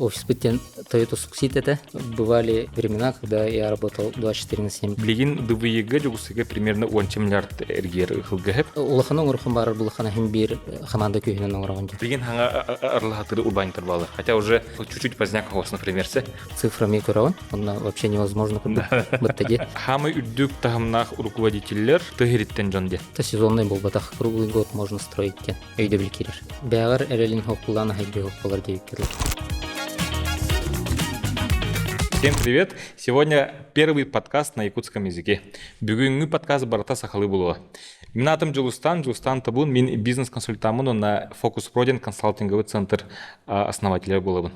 офис быттен Toyota Succeed это. Бывали времена, когда я работал 24/7. Билигин ДВЕГ жугусыга примерно 10 миллиард эргер хылгахып. Улаханың урхан бар, булахана хим бир команда күйінен оңыраған жер. Билигин ханга арлахатыры урбанитар балы. Хотя уже чуть-чуть поздняк хос, например, се. Цифрами көрәуін, онна вообще невозможно быттаде. Хамы үддүк тахымнах руководителлер тыгыриттен жонде. Это сезонный был батах, круглый год можно строить кен. Өйдө билкирер. Бәгәр эрелин хокулана хайды хокулар дейік керді. Всем привет! Сегодня первый подкаст на якутском языке. Бүгүнгү подкаст барата сахалы булуа. Мен атым Жылустан табун, мен бизнес-консультамын на Focus Proden консалтинговый центр основателя болабын.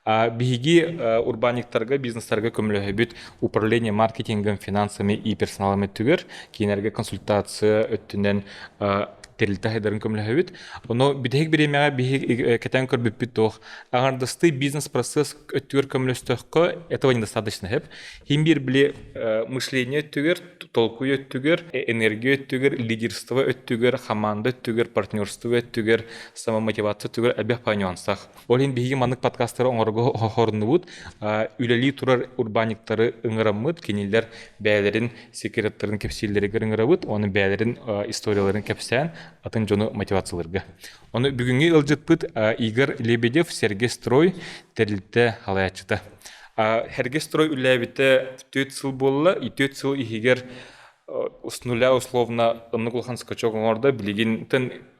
Биги урбаниктарга, бизнестарга көмөлөбүт управление маркетингом, финансами и персоналами түгөр, кейинерге консультация өттүнөн терилте хайдарын көмөлөбүт. Оно бидег биремега биги кетен көрбүт тох. Агардысты бизнес-процесс өттүгөр көмөлөстөккө этого недостаточно хеп. Химбир биле мышление түгөр, толку өттүгөр, энергия өттүгөр, лидерство өттүгөр, команда өттүгөр, партнерство өттүгөр, самомотивация түгөр абех панюансах. Олин биги манык подкасттары оңорго хорнубут, үлели турар урбаниктары ыңырамыт, кенилер бәйлерин секреттерин кепсиллерге ыңырабыт, оны бәйлерин историяларын кепсән атын жону мотивацияларга. Оны бүгүнгү ылжытпыт Игорь Лебедев, Сергей Строй терилте халаячыта. Сергей Строй үләбите 4 жыл болла, и 4 жыл игер с нуля условно наглухан скачок орда билигин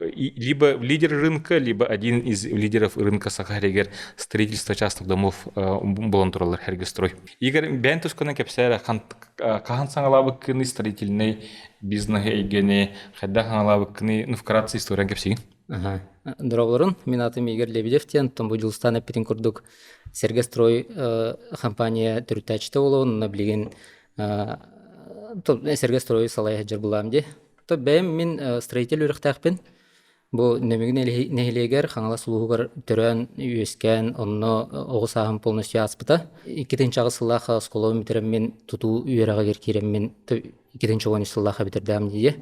либо лидер рынка, либо один из лидеров рынка Сахаригер строительства частных домов Болонтуралар Сергей Строй. Игорь Бентускона кепсера кахан сангалабы кыны строительный бизнес эгене хадда сангалабы кыны вкратце история кепсигин. Дровларын, мен атым Игорь Лебедев тен, том Будилстан аппетин курдук Сергей Строй компания түртәчте олуын, наблеген Сергей Строй салай хаджар буламди. То бәйм мен строитель үріқтақпен. Бұл нөмігін нәхилегер қаңала сұлуғығыр түрен үйескен, онны оғыс ағым полностью аспыта. 2-ші ағысылаға сколовын бітерім мен тұту үйераға керкерем мен 2-ші оғынысылаға бітердім дейде.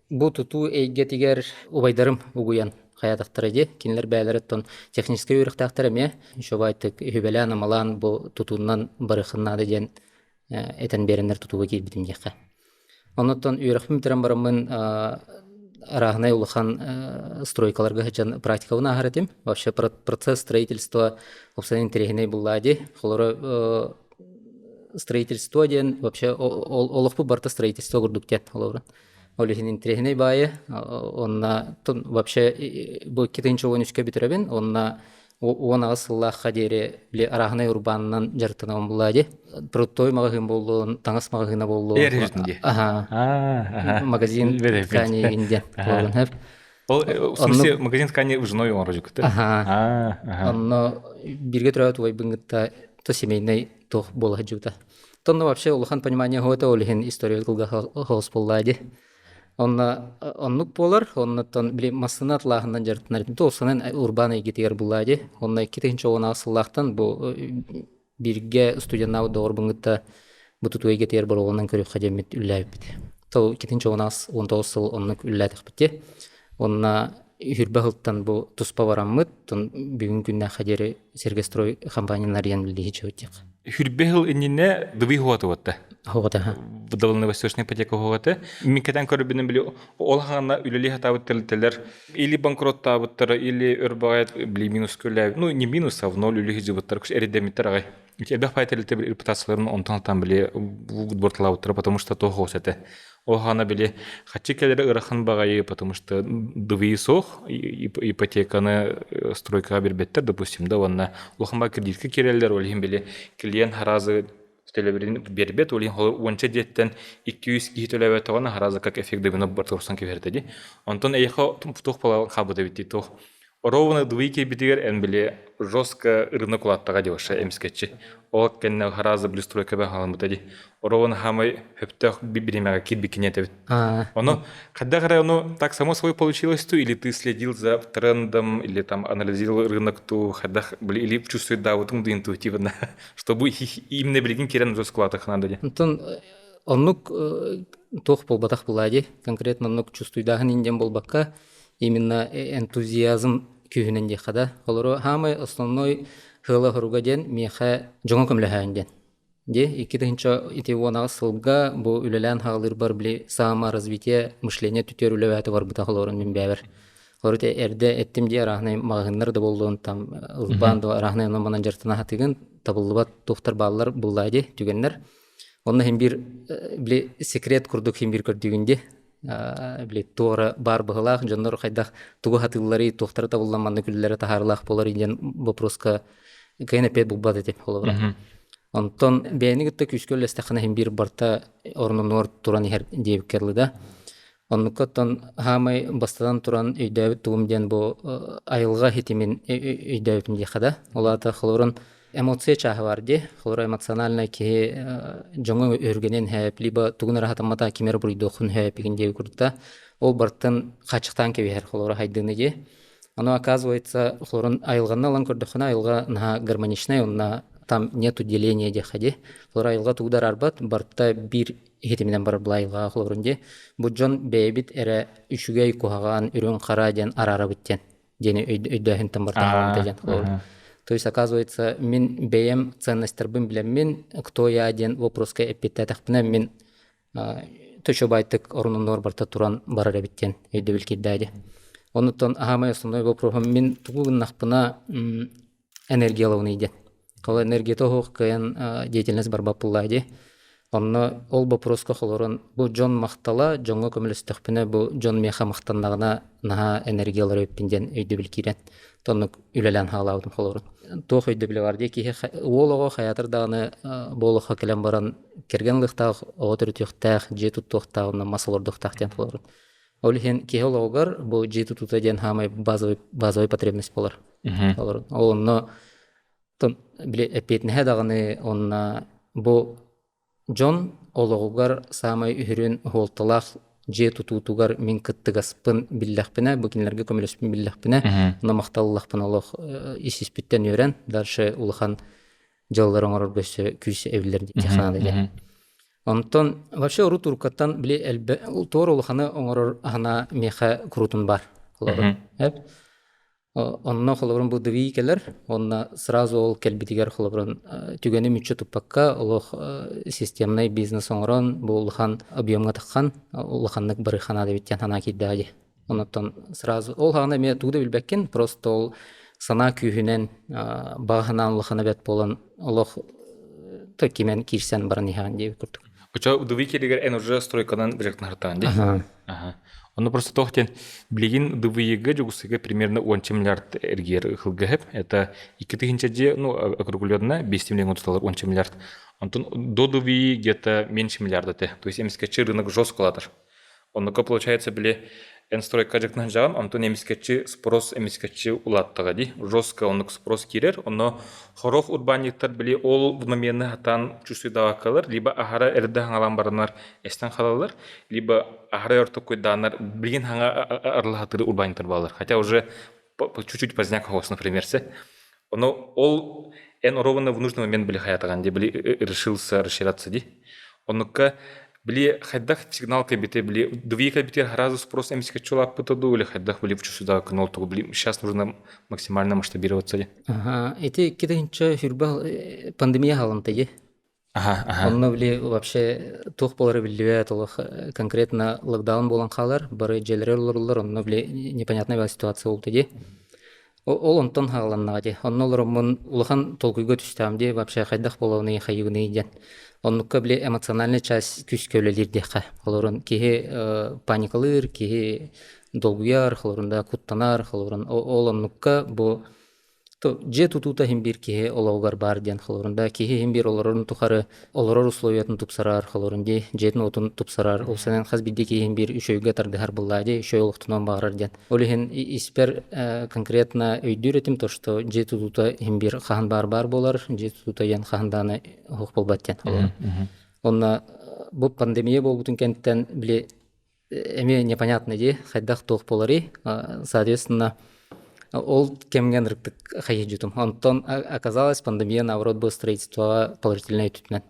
Бұл тұту әйгетігер обайдарым ұғуян қаядақтыр еді. Кенілер бәлері тұн техническай үріқтақтыр әме. Шобайтық үйбәлі анамалан бұл тұтуынан барықынады ден этен береннер тутуга кийбитим жакка. Оннотон үйрөкмүн терен барамын арагынай улахан стройкаларга хачан практикабына ахаратим. Вообще процесс строительства обсанин терехиней буллади. Холора строительство ден вообще олохпу барта строительство курдуктен холора. Олихинин терехиней бае. Онна тон вообще бу кетенче ойнушка битеребин. Онна Уона асыллаха дере биле арахнай урбаннан жартынам буллади. Проттой магазин болдун, таңас магазина болду. Эрежинде. Магазин кани инде. В смысле магазин кани ужной орожук. Онно бирге турат ой быңгытта то семейный то болга жута. Тонно вообще улхан понимание хота олихин история кылга хос боллади. Оннук болар, оннаттан биле масынат лагынан жартынар. Тоосанын урбаны гитер буллади. Онна 2-ші оғына асыллақтан бу бирге студенттар доор быңгытта бутутуй гитер бар оғынан көрүп хадемет үлләп бит. То 2-ші оғына 19 жыл оннук үлләтик бит. Онна хүрбәһылттан бу туспа бараммыт, тон бүгүн күннә хадери Сергей Строй компаниялардан билди чөтек. Хүрбәһыл инне дви хуатыватта. Хота. Выдавленная восточная ипотека хуата. Микетан көрбүнүн биле олхана үлели хатабыт телтелер или банкроттабыттар или өрбагайт били минус көлөп. Ну не минус, а в ноль үлели жибыттар күш эредемиттер агай. Эбе файтелте бир репутацияларын онтан биле борталабыттар, потому что то хосете. Олхана биле хатчикелер ырахан багайы, потому что дви сох ипотеканы стройка бербеттер, допустим, да ванна олханба кредитке керелер, олхин биле клиент харазы телебирин бербет, олин онча деттен 200 кихи төлөбет тоғана харазы как эффективно бартырсан кевердеди. Онтон эйхо тух пала хабыда битти тух. Ровно двойки битигер эн биле жестко рынок улаттага деваша эмскетчи. Ол кенне харазы блюстройка бе халамытади. Ровно хамай хөптөх бибиремега кит бикинетебит. Оно, когда оно так само собой получилось ту, или ты следил за трендом, или там анализировал рынок ту, когда или чувствует да вот интуитивно, чтобы именно билигин керен жестко улаттах надо. Антон, оннук тох болбатах булади, конкретно оннук чувствуйдагын инден болбакка, именно энтузиазм күйінен дехада. Олары хамай основной хыла хоруга ден меха жоңо көмлөһөн ден. Де, иккидинче итеуонага сылга бу үлелән хагылыр бар били саморазвитие мышление түтер үлебәте бар бута холорун мин бәбер. Хорите эрде эттим ди арахны магыннар да болдун там ылбан да арахны номанан жартына хатыгын табылбат доктор баллар буллайды түгеннер. Онна хем бир били секрет курдук хем бир көрдүгүндө били тора бар быгылак жоннор кайдах тугу хатыллары доктор табылганманды күлләре тахарлах болар иден вопроска кайна пет булбат деп холобра. Онтон бәйнигетте күскөллестехне хем бир барта орнунор туран хер дип керледа. Оннукоттон хамай бастадан туран өйдөбүт тугумден бу айылга хитимин өйдөбүтүн дихада. Олата хлорун эмоция чахы бар ди. Хлор эмоционально ки жоңо өргөнен хэп либо тугун рахатамата кимер бурйду хун хэп гинде курдта. Ол бартын качыктан кебер хлор хайдыны ди. Оно оказывается хлорун айылганна лан көрдөхна айылга на гармоничный онна там нету деления дехади. Хлор айылга тугдар арбат барта бир хитиминен бар блайга хлорунде. Бу жон бейбит эре үшүгөй кухаган үрүн кара ден арара биттен. Дени өйдөһүн там барта ден хлор. То есть оказывается мен бейем ценностербин билем мен кто я ден вопроска эпитетахпына мен төшөбайтык орнунор барта туран барара биттен өйдөбүл кирдайди. Онутон ахамай основной вопросом мен тугуннахпына энергиялауны иден. Кала энергията хох каян деятельность барба пуллайды. Онно ол вопроска холорон бу жон мактала жонго көмөлөстөхпүнө бу жон меха мактаннагына наха энергиялар өппинден өйдөбүл кирен. Тонук үлелен халаудым холорон. Тох өйдөбүлө бар ди ки олого хаятыр дагы болохо келен баран керген лыктак отуртуктак жету токтагына масалордуктак ден холорон. Олихен кеологар бу жету тутаден хамай базовый потребность болар. Холорон. Онно тон биле эпетне дагы онна бу жон ологугар самай үһүрүн холталах же тутутугар мин кыттыгаспын биллахпына букинлерге көмөлөспүн биллахпына намакталлахпын олох исиспиттен өрен дальше улхан жалларын орбөсө күс эвлер технада де. Онтон вообще урут уркаттан биле элбе тор улханы оңорор ана меха крутун бар. Онно холоброн бу двигателер, онна сразу ол келбитигер холоброн түгөнү мүчө тупакка олох системный бизнес оңорон бу улхан объемга таккан улханнык барыхана деп иттен хана киддади. Онотон сразу ол хана ме тугда билбеккен, просто ол сана күйүнен багынан улхана бет болон олох токимен кирсен баран ихан деп көрдүк. Уча двигателер эн уже стройкадан биректен хартан ди. Он просто тохтен блигин ДВЕГ жугусыга примерно 10 миллиард эргер хылгахеп. Это 2000 округленно 200 миллионов долларов 10 миллиард. Антон до ДВЕ где-то меньше миллиарда. То есть эмискачи рынок жестко латар. Он получается были энстройка жактан жагам, антон эмискачи спрос эмискачи улаттыгади. Жестко он спрос кирер. Он хорох урбаниктар били ол вноменны хатан чувствуйдава калар, либо ахара эрде хангалан баранар эстен халалар, либо ахара ортокой данар блин ханга арлахатыры урбаниктар балар. Хотя уже чуть-чуть поздняк хос, например, но ол эн ровно в нужный момент были хаятаган, где были решился расширяться ди. Он-ка били хайдах сигнал кабите били две кабите разу спрос эмискачула пытаду или хайдах били в чувствуйдава канал то били сейчас нужно максимально масштабироваться ди. Эти кидинча фирбал пандемия халантаги. Онно били вообще тух полары билбе толох конкретно локдаун болан халар, бары желер олорлар, онно били непонятная ситуация болтаги. Ол онтон халаннаги. Онно олормун улахан толкуйга түстамди вообще хайдах болауны хайыгыны иден. Оннукка биле эмоциональный часть күскөлөлөр дехе. Олорун кихи паникалыр, кихи долгуяр, холорунда куттанар, холорун ол оннукка бу то же тутута химбир кихи олоугар бар ден холорунда кихи химбир олорун тухары олорор условиятын тупсарар холорунди жетин отун тупсарар. Ол сенен хазбидди кихи химбир үшөйгө тардыхар буллайды, үшөй олуктунан багырар ден. Олихин испер конкретно өйдүретим то, что же тутута химбир хахан бар болар, же тутута ян хаханданы хук болбат ден холорун. Онна бу пандемия болбутун кенттен биле эме непонятно ди, хайдах тох болари, соответственно ол кемген рыктык хайжутум. Антон оказалось пандемия наоборот бу строительство положительное түтүнөн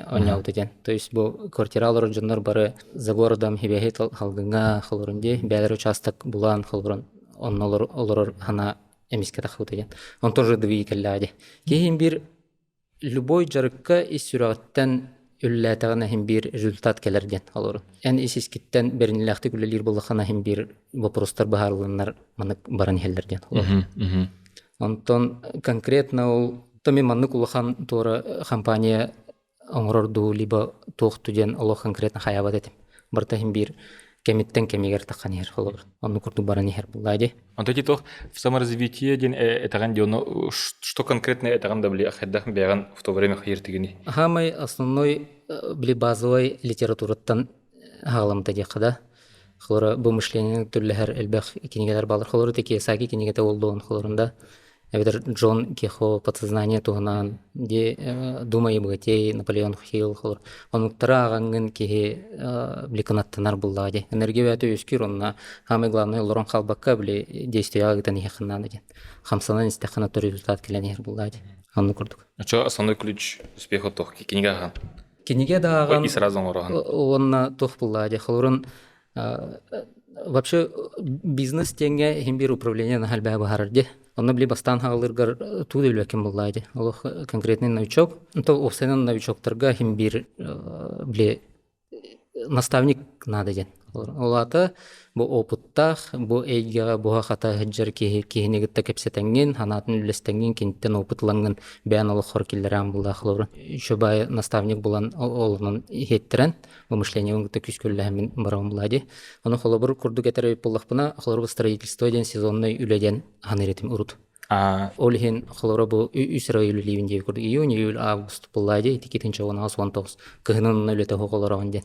оняуты ден. То есть бу квартиралар жоннор бары за городом хибехет халгынга холорунди бәлер участок булан холорун оннолор олор хана эмиске тахыты ден. Он тоже две келляди. Кейин бир любой жарыкка ис сүрәттен үлләтәгән һәм бир результат келерден алыр. Эн исискиттен берниләхте күлләр булган һәм бир вопростар баһарланнар моны барын хәлләрден. Онтон конкретно ул томи манны кулхан тора компания оңрорду либо тохтуден оло конкретно хаябат этим. Барта һәм бир кемиттен кемигер таканер холор. Онны курду бараны һәр булады. Антоти тох в саморазвитии ден этаган дено что конкретно этаган да бли ахаддах бяган в то время хайртигини. Хамай основной бли базовый литератураттан халамта дикада. Холора бу мышление түрләр элбах кинигеләр балар. Холора теки саги кинигете олдон холорында. Эвдер Джон Кехо подсознание тугынан де думай богатей Наполеон Хилл холор. Он тараган кеге бликанаттанар буллади. Энергия өтө үскүр онна хамы главный лорон халбакка бли действия гытан яхынан дигән. Хамсанан истехана то результат келенер буллади. Аны күрдүк. Что основной ключ успеха тох кинигахан? Киниге даган И сразу ораган. онна тох буллади. Холорун вообще бизнес тенге химбир управление на хальбаа бахарди. Он бли бастан хаалыргар туды үләкем буллайды. Ол конкретный новичок. То офсенен новичоктарга химбир бли наставник надо ден. Олата бу опыттах, бу эйга бу хата хаджар кихинеге текепсетенген, ханатын үлестенген кинттен опытланган бән ол хоркиллерам булда хлор. Шобай наставник булан олнын хеттерен, бу мышление он күскөлләһен барам булады. Аны холобур курду кетереп буллахпына хлор строительство ден сезонный үледен ханеретим урут. Олхин холора бу Израиль ливинде курду июнь, июль, август булады, тикетинче он асвантос. Кыгынын үлете холора онде.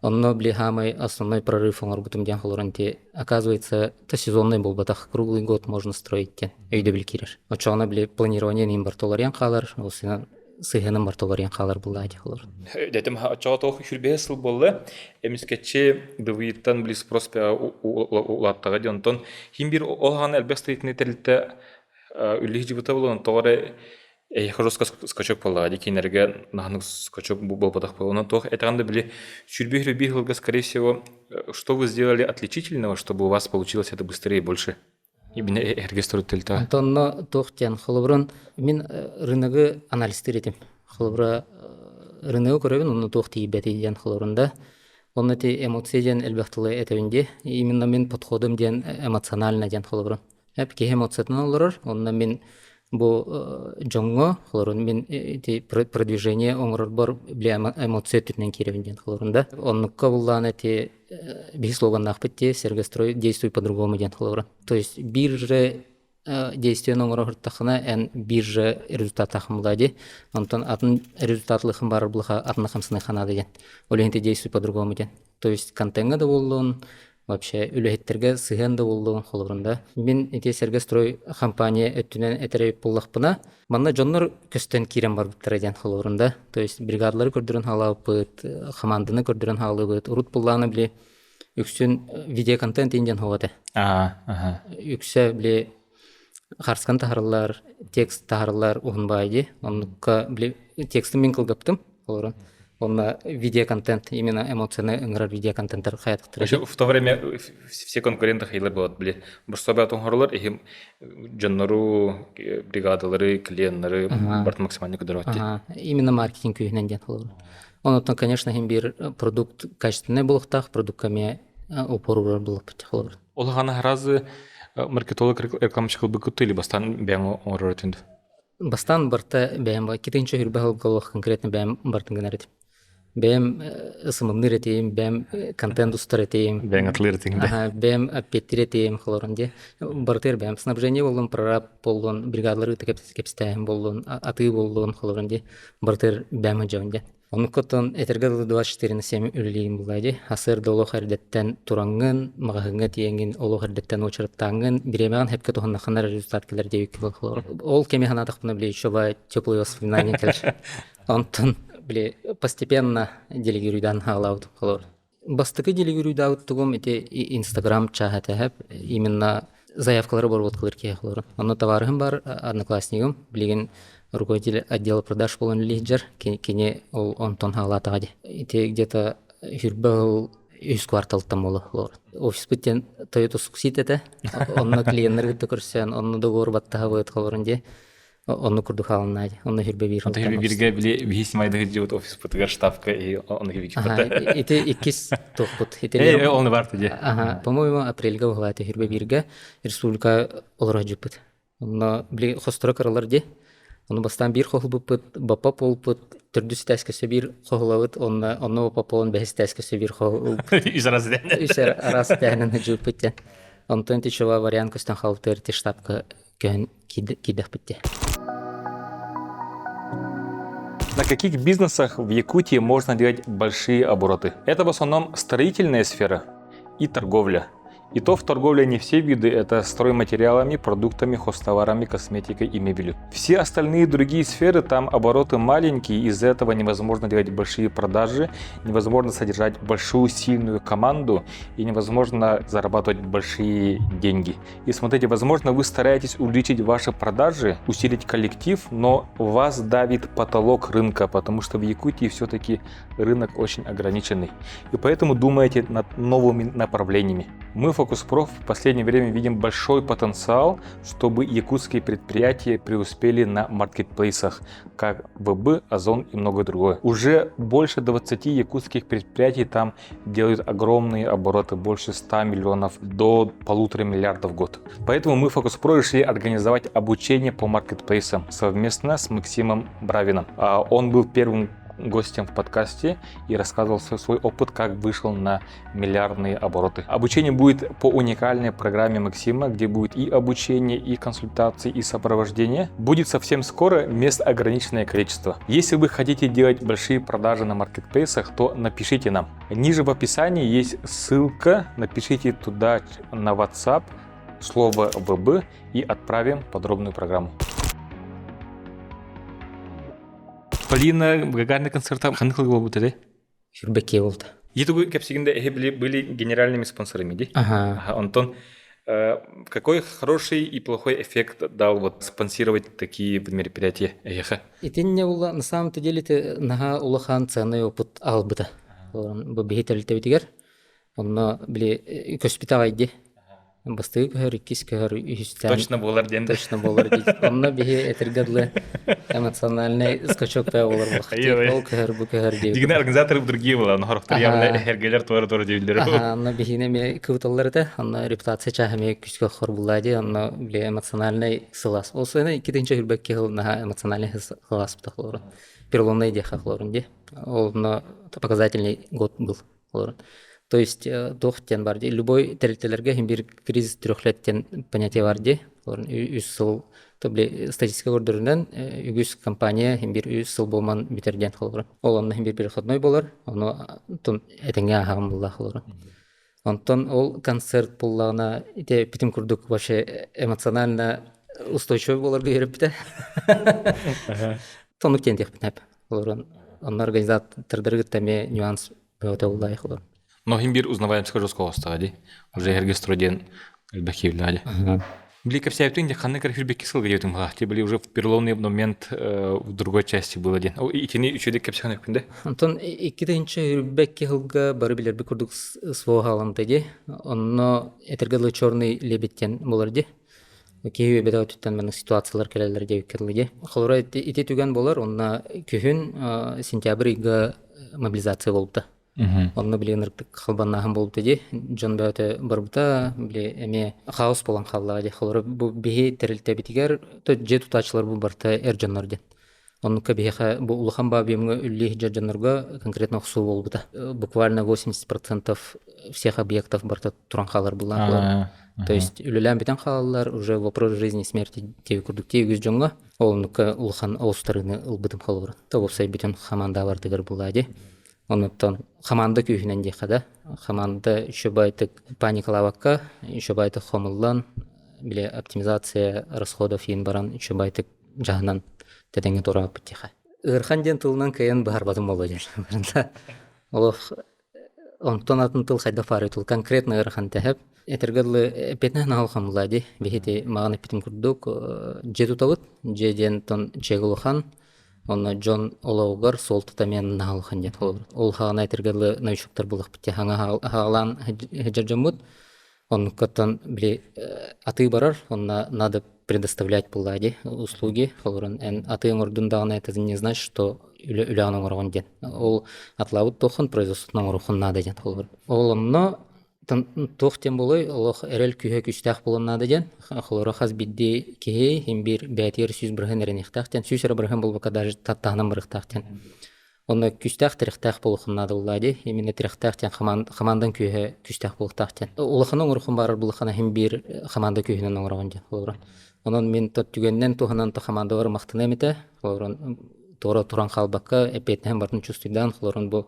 Онно бли хамай основной прорыв он работам ден холоранте. Оказывается, это сезонный был батах, круглый год можно строить тен. Өйдө билкирер. Очона бли планирование ним бартоларян халар, осына сыгынын бартоларян халар булады холор. Дәтем очоо тох хүрбесл болду. Эмискетче дывыйттан бли спроспе улаттага дентон. Химбир олган элбестейтне телте үллих жибыта болон тоғары жестко скачок поллади, кинерге нахнук скачок был подохпал. Но то это были чурбихли бихлга, скорее всего, что вы сделали отличительного, чтобы у вас получилось это быстрее и больше? Именно регистру тельта. Антонно тохтян холоброн мин рыногы анализ теретим. Холобра рыногы көрөбүн, уну тохти бетиден холобронда. Он эти эмоции ден элбехтылы этевинде. Именно мен подходым ден эмоционально ден холоброн. Әп ке эмоциятан олорор, онна мен бу жоңго, холорун мен эти продвижение оңорор бар бли эмоция түрнен керевинден холорунда. Оннукка буллан эти бис слоганнах битте, сергестрой действуй по-другому ден холорун. То есть бирже действиен оңорор тахына эн бирже результат тахымлади. Онтон атын результатлыхын бар булха атны хамсыны ханады ден. Олегенте действуй по-другому ден. То есть контенга да болдун. Вообще, үлехеттерге сыган да болдугун холорунда. Мен эти сергестрой компания өттүнен этереп буллахпына. Манна жоннор көстөн кирен бар биттер холорунда. То есть бригадалар көрдүрөн халапыт, команданы көрдүрөн халапыт, урут булланы били үксүн видео контент инден ховате. Үксө били харскан тахарлар, текст тахарлар ухунбайды. Оннукка били текстин мен кылгаптым холорун. Он видеоконтент, именно эмоциональный играр видеоконтенттер хаятыктыр. В то время все конкуренты хейлер болот били. Бурсоба атоңорлар ихим жоннору бригадалары, клиенттары барт максимально кыдырат. Именно маркетинг күйүнөн ден холор. Онотон, конечно, хим бир продукт качественный булуктак, продукткаме упору булуп холор. Ол гана разы маркетолог рекламчы кылбы күтү или бастан бәң ороротунду. Бастан барта бәм ба китенче хүрбә голох конкретно бәм бартын генерит. Бэм ысымымны ретейм, бэм контент устар ретейм. Бэм атлы ретейм, да? Бэм аппетти ретейм, холоранде. Бартер бэм снабжение болдун, прораб болдун, бригадалары кепстайм болдун, аты болдун, холоранде. Бартер бэм аджаванде. Онуккотон этергады 24/7 үлелейм булайды. Асыр доло хардеттен турангын, магагынга тиеңгин оло хардеттен очырыптаңгын, биремеган хепке туханнаханар результат келер дейік холор. Ол кеме ханатықпына білей, шоба теплые воспоминания келер. Онтон били постепенно делегируйдан халаут холор. Бастыкы делегируйдаут тугум эти Инстаграм чахата именно заявкалары бар боткалар ке холор. Аны товарым бар, одноклассникым, билген руководитель отдела продаж болон лидер, кине ол онтон халатагади. Эти где-то хүрбел үс кварталттан болу олор. Офис биттен Toyota сукситете, онно клиенттер гытты көрсен, онно догор баттаха быт холорун де. Онно курду халыннай, онно хүрбе бир. Онда бирге биле висимайды живот офис путгар штабка и он ги Ага, ите икис тохпут. он бар туди. Ага, по-моему, апрельга булаты хүрбе бирге республика олора жупут. Онно били хостора каралар де. Онно бастан бир хохул бупут, бапа полпут, түрдүс тәскесе бир хохулавыт, онно бапа полон бәхис тәскесе бир хохул. Үз арасы ден. Үз арасы дәнен жупут. Онтон тичова вариант көстен халыктар те штабка көн кидах битте. На каких бизнесах в Якутии можно делать большие обороты? Это в основном строительная сфера и торговля. И то в торговле не все виды, это стройматериалами, продуктами, хозтоварами, косметикой и мебелью. Все остальные другие сферы, там обороты маленькие, из-за этого невозможно делать большие продажи, невозможно содержать большую сильную команду и невозможно зарабатывать большие деньги. И смотрите, возможно, вы стараетесь увеличить ваши продажи, усилить коллектив, но вас давит потолок рынка, потому что в Якутии все-таки рынок очень ограниченный. И поэтому думаете над новыми направлениями. Мы в Focus Pro в последнее время видим большой потенциал, чтобы якутские предприятия преуспели на маркетплейсах, как ВБ, Озон и многое другое. Уже больше 20 якутских предприятий там делают огромные обороты, больше 100 миллионов до 1,5 миллиарда в год. Поэтому мы в Focus Pro решили организовать обучение по маркетплейсам совместно с Максимом Бравиным. Он был первым гостем в подкасте и рассказывал свой опыт, как вышел на миллиардные обороты. Обучение будет по уникальной программе Максима, где будет и обучение, и консультации, и сопровождение. Будет совсем скоро, мест ограниченное количество. Если вы хотите делать большие продажи на маркетплейсах, то напишите нам. Ниже в описании есть ссылка, напишите туда на WhatsApp слово ВБ и отправим подробную программу. Полина Гагарина концерта қандай қылығы болып өтеді? Хүрбекке болды. Етугі кәпсегінде были генеральными спонсорами, да? Ага. Антон, какой хороший и плохой эффект дал вот спонсировать такие мероприятия? Итинне ула на самом-то деле ты нага улахан ценный опыт албыта. Бабихитель тевтигер. Онно били коспиталайди. Бастыгы көхөр, иккис көхөр, үхістен. Точно болар денді. Точно болар дейді. Онна бихи этергадлы эмоциональный скачок пэ болар бақыты. Ол көхөр, бұ көхөр дейді. Дегені организаторы другие была, но хорықтар явно әргелер туары дейділер. Онна бихине ме көвталар да, онна репутация чахаме күшкі қор бұлады, онна били эмоциональный сылас. Ол сөйні икетінші хүрбәкке қыл наға эмоциональный сылас бұтақлары. Перлонный де қақларын де. Ол показательный год был. То есть тохтен бар ди. Любой территориялерге бир кризис трехлеттен понятие бар ди. Үс сыл табли статистика көрдөрүнөн үгүс компания бир үс сыл болман битерден холор. Ол анны бир переходной болор. Аны тон этеңге агам булла холор. Онтон ол концерт буллагына ите битим курдук вообще эмоционально устойчивый болор берипте. Тонук тендек битеп. Холор. Анны организатордары таме нюанс бөтө буллай холор. Но бир узнаваем скажу сколостади. Уже регистроден бахивляди. Бли капсяптин, ханны карфирбеки сылга ютым ха. Те были уже в переломный момент в другой части был один. О, и тени үчөдө капсяны күндө. Антон иккидинчи бекки хылга бары билер би курдук свого халантыди. Онно этергалы чорный лебеттен боларди. Кейбе беда өтүттен мен ситуациялар келелер деп келди. Холора ити түгөн болар. Онна күһүн сентябрьга мобилизация болду. Онны билен халбаннаһын болуп теди. Жон бөтө барбыта биле эме хаос болан халлады. Холор бу бихи терилте битигер то же тутачлар бу барта эржоннор ден. Онны кабиха бу улахан бабимга үлли жажоннорга конкретно хсу болбута. Буквально 80% всех объектов барта туранхалар булар. То есть үлелән битен халлар уже вопрос жизни и смерти теви курдуктей үгүз жонга. Олнука улахан аустарыны ылбытым халлар. То болса битен хаманда бар тегер булады. Онуттан хаманда күйінен дейқада. Хаманда шөбайтық паникалавакка, шөбайтық хомылдан, біле оптимизация расходов ең баран шөбайтық жағынан тәденге торап біттеқа. Үрхан ден тылынан кайын бағар батым болу ден. Олық, онтон атын тыл қайда фары тыл конкретно үрхан тәхіп. Этергадлы петнән алхам лади, бихети мағаны питім күрдік, же тұтавыт, же ден тон чегілухан, Онна Джон Олаугар солтыта мен наалхан ден холбур. Ол хагана айтыргалы научуктар булак битте. Хаңа хагалан хеджаржамут. Он каттан били аты барар, онна надо предоставлять пуллади услуги, холбуран. Эн аты ордундагына это не значит, что үләнең орган ден. Ол атлавут тохан производственның орган надо ден холбур. Ол онно тохтен болой Аллах эрел күйе күстәх булынады ден. Холора хаз бидди кеһи һәм бир бәтер сүз бирһен ренихтахтен сүз бирһен булбака даже таттаһнан бирхтахтен. Онда күстәх тирхтах булхынады уллади. Именно тирхтахтен хамандан күйе күстәх булхтахтен. Улахының урхын барыр булхана һәм бир хаманда күйенен орган ден. Холора. Онон мен тоттүгеннен туханан то хаманда бар мактына мете. Холора тора туран халбакка эпетнен бартын чувствуйдан холорон бу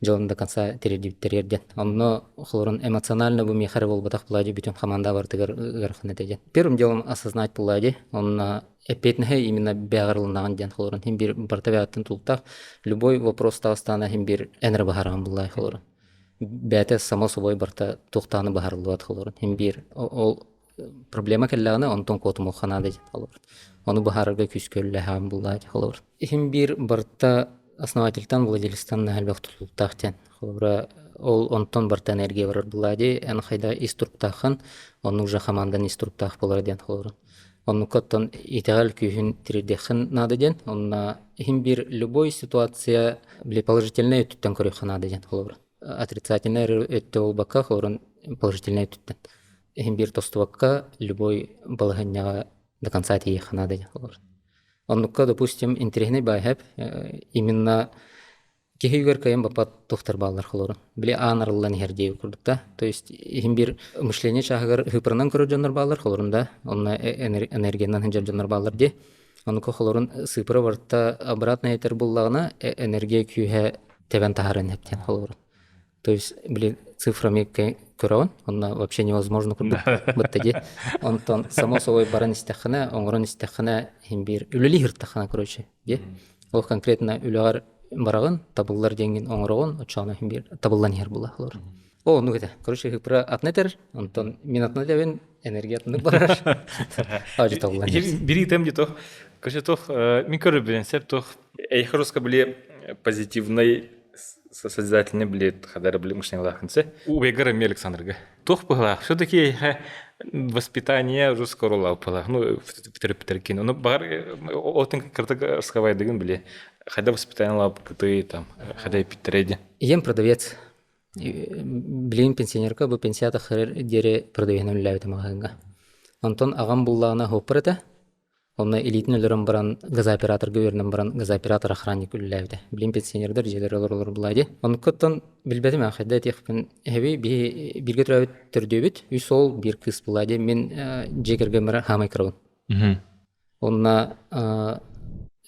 жылын до конца терерден. Онно хлорон эмоционально бу мехар болбатак булади бүтүн команда бартыгар гарханетеден. Первым делом осознать булади, он эпетнеге именно бягырлыгын ден хлорон хим бир бартабяттын тултак любой вопрос тастана хим бир энер бахарган булай хлорон. Бәте само собой барта токтаны бахарлыгат хлорон хим бир ол проблема келлагына онтон котуму ханады хлорон. Оны бахарга күскөлле хам булай хлорон. Хим бир барта основательтан владельцтан нәһәлбәк тутултахтен. Хобра ол онтон барта энергия барар булади, эн хайда иструктахан, он уже командан иструктах булар ден хобра. Он коттон итегал күйін тирдехин надо ден, он хим бир любой ситуация бли положительная туттан көрөх надо ден хобра. Отрицательная өттө болбакка хобра положительная туттан. Хим бир тостувакка любой балганняга до конца тиех надо ден хобра. Оннукка, допустим, интересный байхеп, именно кехигер кайым бапат тухтар баллар холорун. Били анарлан хердею курдукта. То есть, бир мышление чахагар хыпырнан көрө жонор баллар холорунда, онна энергиянан хинжар жонор баллар де. Оннукка холорун сыпыры барта обратно етер буллагына энергия күйе тебен тахарын ептен холорун. То есть, били цифрами көрөөн, онна вообще невозможно курдук баттади. Онтон само собой баран истехана, оңрон истехана бир үлели хиртахана короче, де. Ол конкретно үлегар барагын табыллар деңин оңрогон, очана бир табыллан хер була холор. О, ну где? Короче, хипра атнетер, онтон минатна дебен энергиятны барар. Ажы табыллан. Бери темди то. Короче, то ми көрүп билен сеп то эйхроска били позитивный созидательный блин, хадар блин, мышленный лахнце. У Вегара ми Александрга. Тох пала. Все-таки воспитание уже скоро лапала. Ну, в терапевтике. Но бар, отен картага рассказывай деген били. Хадар воспитание лап, ты там, хадар питереди. Ем продавец. Блин пенсионерка, бу пенсията хэр дере продавец лявит маганга. Антон агам буллана хопрета. Он элитный лером баран газооператор гувернем баран газооператор охранник үлләвде. Билим пенсионердар җеләр олар булади. Он коттон билбәдем хәдә тихпен һәби биргә төрәбит төрдөбит. Үсол бир кыз булади. Мен җегәргә мара хамай крон. Онна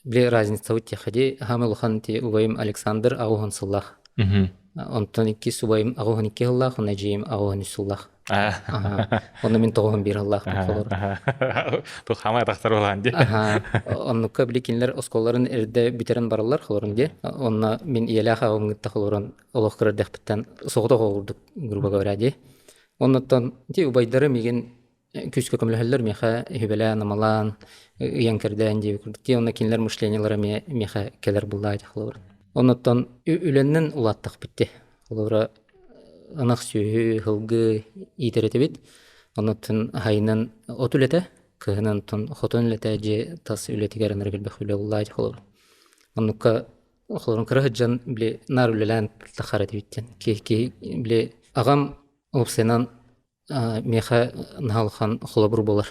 бли разница үтә хәди хамыл ханти угайм Александр Агухан Суллах. Онтон икки субайм Агухан икки Аллах, он җим Агухан Суллах. Онна мен тоғын бир Аллах холор. То хамай тахтар болан ди. Оннукка биликинлер осколларын эрде битерен баралар холорун ди. Онна мен иелә хагым тахлорун Аллах кырдык биттен согда гурдук грубо говоря ди. Оннан ди убайдары миген күскө көмләһәлләр меха хибелә намалан янкердән ди курдук. Онна кинлер мышлениялары меха келер булды холор. Оннан үленнән улаттык битте. Холора анах сүйі, хылғы итереті бит. Онытын хайынан от үлеті, кығынан тон хотон үлеті же тас үлетігер анар келбек үле ұллайды қолыр. Оныққа қолырын кырығы жан біле нар үлелән тақараты биттен. Ки біле ағам опсенан меха нағалған қолабыр болар.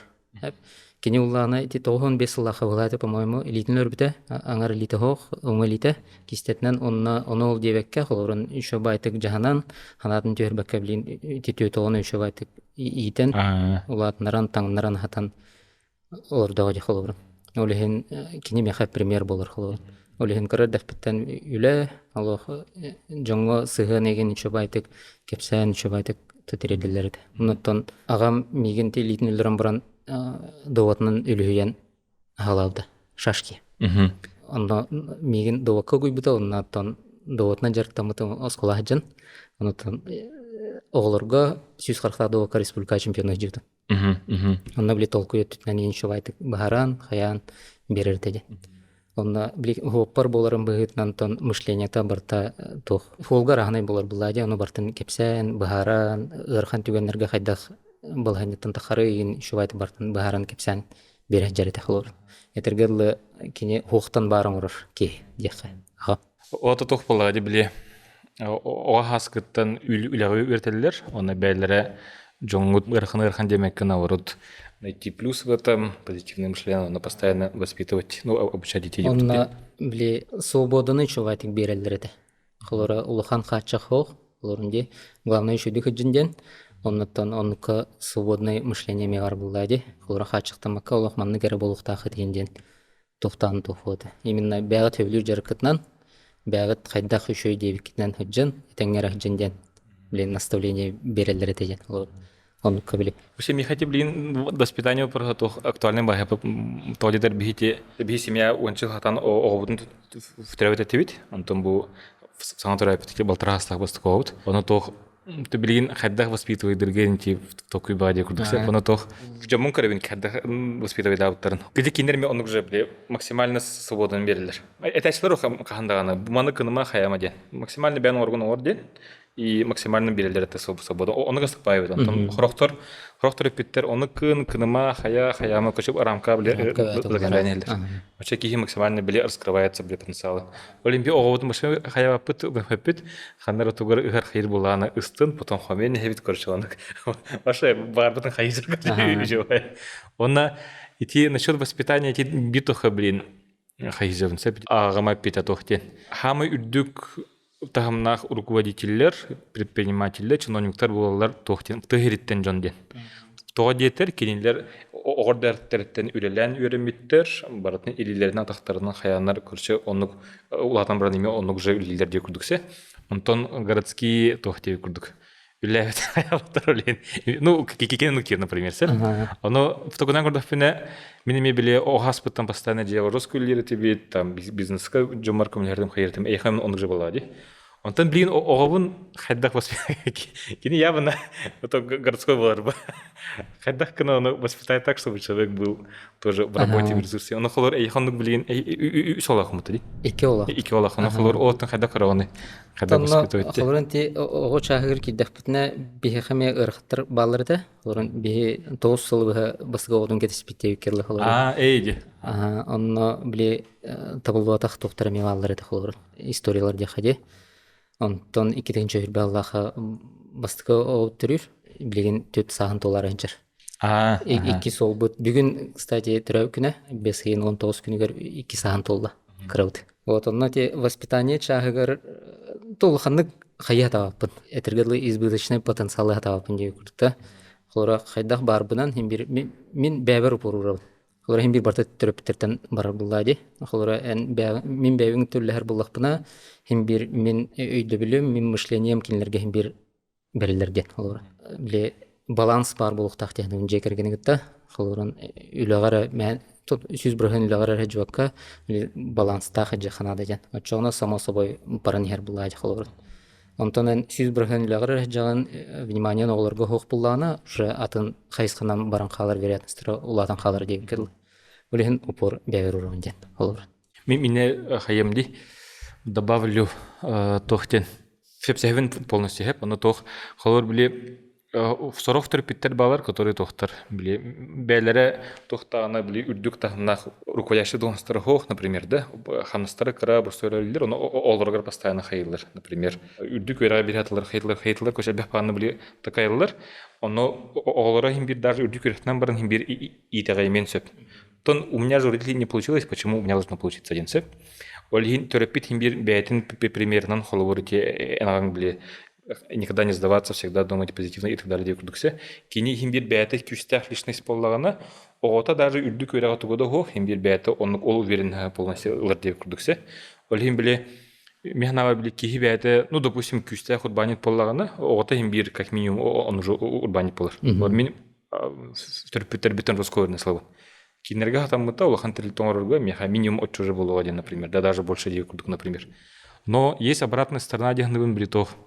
Кені уллағына ити 95 сыллаға болады, по-моему, элитін өрбіті, аңар элиті хоқ, оң элиті, кистетінен оны ол дебекке, қолырын үші байтық жағанан, ханатын түйірбәкке білін, ити түйті үші байтық ийтен, улатынаран, таңынаран хатан олырдағы де қолырын. Олығын кені меха премьер болар қолырын. Олығын көрір дәфпіттен үлі, жоңғы сығы неген үші байтық, кепсән үші байтық түтіреділерді. Ұнаттан ағам мегенті элитін үлдірін бұран доватнын үлүһүйен халавды шашки. Онда миген довакка гуйбута, оннан доватна жарктамыты оскола хаджан. Оннан оғларга 140 довакка республика чемпионы жирді. Онна біле толку еттітнен енші байтық бағаран, хаян берер теде. Онна хоппар боларын быһытнан тон мышлениета барта тух. Фолгар ахнай болар буллади, ону бартын кепсен, быһаран, ырхан түгеннерге хайдах былханнеттан тахарыйын шувайты бартын быһаран кепсен бере жарете хлор. Этергеллы кини хуктан барың урur ки дияха. Ото тух буллади биле. Оға хаскыттан үләгы үртеллер, оны бәйләре жоңгут ырхан демеккен авырут. Найти плюс в этом, позитивное мышление, но постоянно воспитывать, обучать детей. Онна биле свободаны чувайтик берелдерете. Хлора улахан хачах хох, хлорунде главное шуды хаджинден. Оннаттан онка свободное мышление мегар буллади. Хлора хачахта мака улахманны гәрі болуқта хатиенден тухтан туходы. Именно бәғат өвлүр жаркытнан бәғат хайдах үшөй дебикитнен хаджан, тәңгер хаджинден биле наставление берелдерете жен. Он кабели. Вообще, мне хотели, воспитание про то актуальное бахе, то где бихите семья унчил хатан обуден в тревете тивит, он там был в санатории пятки балтрастах бастковут, он то ты блин хаддах воспитывает дергенти в такой баде курдусе, он то в джамун карабин хаддах воспитывает авторн. Где кинерми он уже были максимально свободен берелер. Это человек кахандагана, буманы кыныма хаямаде, максимально бян орган орден. И максимально берелер это свобода. Оны гастыпайбыт. Антон хрохтор питтер оны кыныма хаяма көчүп арамка биле загранелер. Вообще кихи максимально биле раскрывается биле потенциалы. Олимпия огобут машина хаяма пит хандар тугар игар хайыр буланы ыстын, потом хомен хебит көрчөлөнүк. Вообще барбытын хайыр жой. Онна ити насчет воспитания ити битоха блин хайызын сеп агама пита тохтен. Хамы үрдүк тахамнах руководителлер, предпринимателлер, чиновниктар булалар тохтен тыгыриттен жонден. Тога диетер кинилер ордертерден үрелен үйрөмүттер, баратын илилердин атактарынан хаянар көрчө онук улатан баран эме онук же илилер де күрдүксе, онтон городские тохтеби күрдүк. Үләбет хаялтар олен. Ну, кекенуктер, например, сер. Оно в такой нагордахпене минеме биле огаспыттан постоянно делал жесткую лиры тебе, там бизнеска джомарком лирдым хайртым, эйхам он уже балади. Он там, блин, оговун хайдах воспитает. Кини явно это городской валарба. Хайдах кана он воспитает так, чтобы человек был тоже в работе, в ресурсе. Он холор эйхам, блин, солахом это, Ики олах. Ики олах, он холор отан хайдах караваны. Хайдах воспитывает. Холорын ти ого чахыр киддах битне бихехаме ырхтыр балларда. Холорын бихи 9 сылы басыга одун кетиспиттеу керлы холорын. Эйди. Онно биле табылуатах тоқтары мевалларда холорын. Историялар дехаде. Онтон икитинче хүрбе Аллаха бастыка оуттырыр, билеген төт сахан толары анчар. Ики сол бұд. Бүгін, кстати, түрәу күні, 5-19 күнігер 2 сахан толла кырауды. Вот, онна те воспитание чағығыр толықанлық қая табапын. Этергерлі избыточный потенциалы табапын дей күрдікті. Қолыра қайдақ барбынан, мен бәбір ұпырырабын. Қолыра хем бір барта түрөптерден барар бұллади. Қолыра мен бәбің түрлі әр бұллақпына, хем бір мен өйді білім, мен мышлением кенілерге хем бір бәрілерден. Қолыра біле баланс бар бұлықтақ тегін жекергені күтті. Қолырын үліғары, мен сүз бұрғын үліғары әжуаққа баланстақ әжі қанады ден. Отчоғына само собой баран ер бұллади қолырын. Онтонен сүз бұрғын үліғары әжіғын вниманиен оғыларға хоқ бұллағына уже атын қайысқынан баран қалар вероятностары улатын қалар деген керлі. Олеген упор бәвер ұрын ден қолырын. Мене хаемди добавлю тохтен. Фепсехвен полностью хеп, но тох холор били в сорохтер питтер балар, которые тохтар били бәләре тохтана били үрдүк тахнах руководящий должностьтар хох, например, да, ханастары кара бустойралар, но олоргар постоянно хайлар, например, үрдүк вера бирәтләр хайлар көчә бәпаны били такайлар, оно олора хим бир даже үрдүк верәтнән баран хим бир итәгаймен сөп. Тон у меня же не получилось, почему у меня должно получиться один сөп. Ольгин терапит хим бир бәйтен примерно холоворите энаган били никогда не сдаваться, всегда думать позитивно и так далее. Кини химбир бәйті күстәх личность боллағына, оғыта даже үрдік өрәға тұғыда хоқ, химбир бәйті оның ол уверен полностью ылар деп күрдіксе. Ол хим біле, мехнава біле кихи бәйті, ну, допустим, күстәх урбанит боллағына, оғыта химбир как минимум он уже урбанит болар. Мен терапиттер бітін русковерный слова. Кинерга хатамыта, олахан тірілтон орырға, меха минимум от чужа болуға ден, например, да даже больше деп күрдік, например. Но есть обратная сторона дегнывын бритов.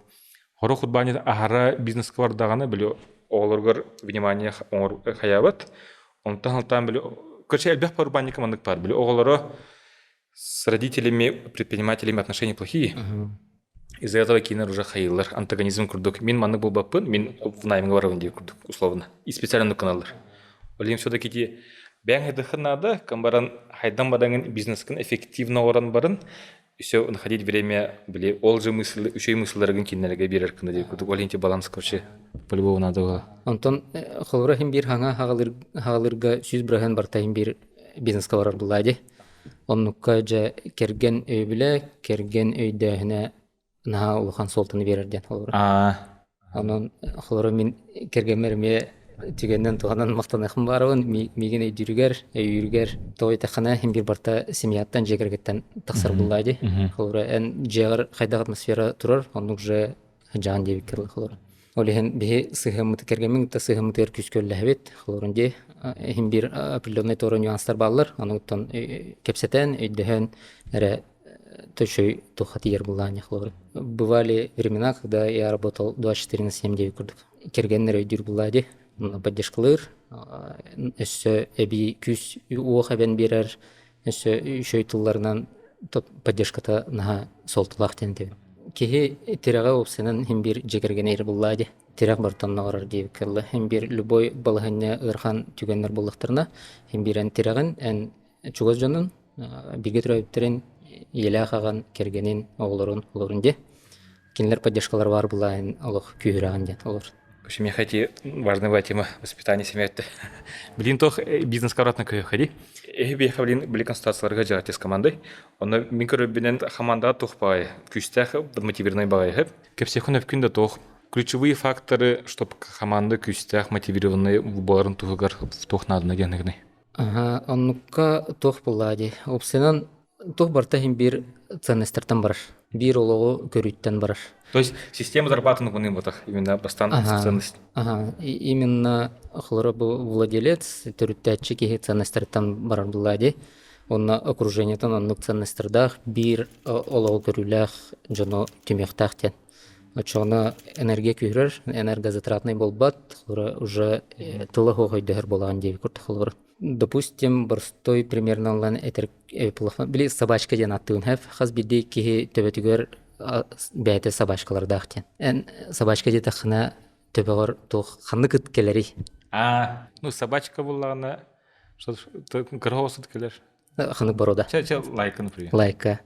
Хоро худбанит ахара бизнес квардаганы биле олоргор внимание оңор хаябат. Онтан биле көчө элбек парбанник мандык бар биле оголоро С родителями, предпринимателями отношения плохие. Из-за этого кинер уже хайылар, антагонизм курдук. Мин манны был бапын, мин в наймыңа барабын деп курдук, условно. И специально каналдар. Олим все-таки те бәң эдыхын нады, камбаран хайдан бадаңын бизнескін эффективно оран барын, все находить время, были ол же мысли, еще и мыслерген кинелеге берер кында деп курдук. Олим те баланс короче, по-любому надо было. Онтон холора хим бир хаңа хагалырга сүз брахан бартайым бир бизнеска барар булайды. Оннукка жа керген өйбіле, керген өйдәһіне наha улахан солтыны берерден холора. Онон холора мин кергенмерме тигеннен туганан мактанахым барабын, миген өйдүрүгер, той тахана хим бир барта семьяттан жегергеттен тахсар булайды. Холора эн жегер хайда атмосфера турар, оннук же жан деп керле холора. Олehen бихи сыхымыты кергенмин та сыхымытыр күскөлләһбит холорунде хим бир определенный торы нюанстар баллар, онуктан кепсетен өйдәһен эре төшөй тухатир булган холор. Бывали времена, когда я работал 24/7 деп курдук. Кергеннер өйдүр булады, поддержкалар, эссе эби күс уохабен берер, эссе шөйтүлларынан поддержката наha солтулактен деп. Кихи тирага опсенен хим бир жегерген эйр буллады. Тирак бартан нагар деп келли. Хим бир любой балыгына ырхан түгеннер буллыктарына хим бирен тирагын эн чугаз жонун бирге турайыптырын еле каган кергенин оголорунде. Кинлер поддержкалар бар булайын алык күйраган ден олар. В общем, я хочу важная тема воспитания семьи. Блин, тох бизнес обратно к ходи. Бия блин, были консультацияларга жарать с командой. Он микробинен команда тухпай. Күстях мотивированный багай. Кепсехун өпкүндө тох. Ключевые факторы, чтобы команда күстях мотивированный барын тухгар тох надо генегне. Ага, оннукка тох булады. Опсенан тох барта хим бир ценностьтардан бар. Бир ологу көрүттен бар. То есть система зарабатывает на ботах, именно постоянная ценность. Ага, именно хлора владелец төрүттәчи ки ценностьтардан бар булады. Онна окружениятан оннук ценностьтардах бир ологу көрүләх жоно түмектахтен. Очона энергия күйрер, энергозатратный болбат, хлора уже тылы хойдер болган деп курт хлора. Допустим, барстой примерно онлайн этер били собачка ден аттыгын хәп, хаз биди ки төбөтүгөр бәйте собачкалар дахтен. Эн собачка дете хына төбөгөр тох ханны кыткелери. Ну собачка буллана, что кыргоосут келер. Ханны борода. Ча лайка, например. Лайка.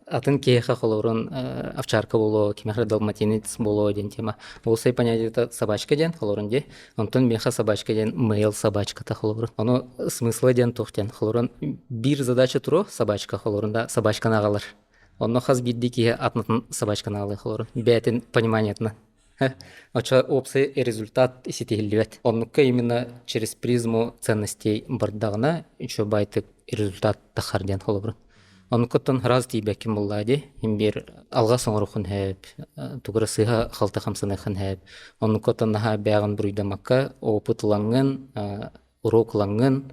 Атын кеха холорун овчарка боло, кимехра далматинец боло ден тема. Болсай понятие это собачка ден холорунде. Антон меха собачка ден мейл собачка та холорун. Оно смысла ден тохтен холорун. Бир задача туро собачка холорунда собачка нагалар. Он хаз бидди ки атнатын собачка нагалар холорун. Бетин пониманиятна. Оча опсы результат иситилбет. Оннукка именно через призму ценностей бардагына еще байтык результат тахарден холобрун. Оннуккаттан раз тийбеким буллады. Бир алга соңрухун хэп, туграсыга халта хамсыныхын хэп. Оннуккаттан наха бягын буруйдамакка опытлангын, уроклангын,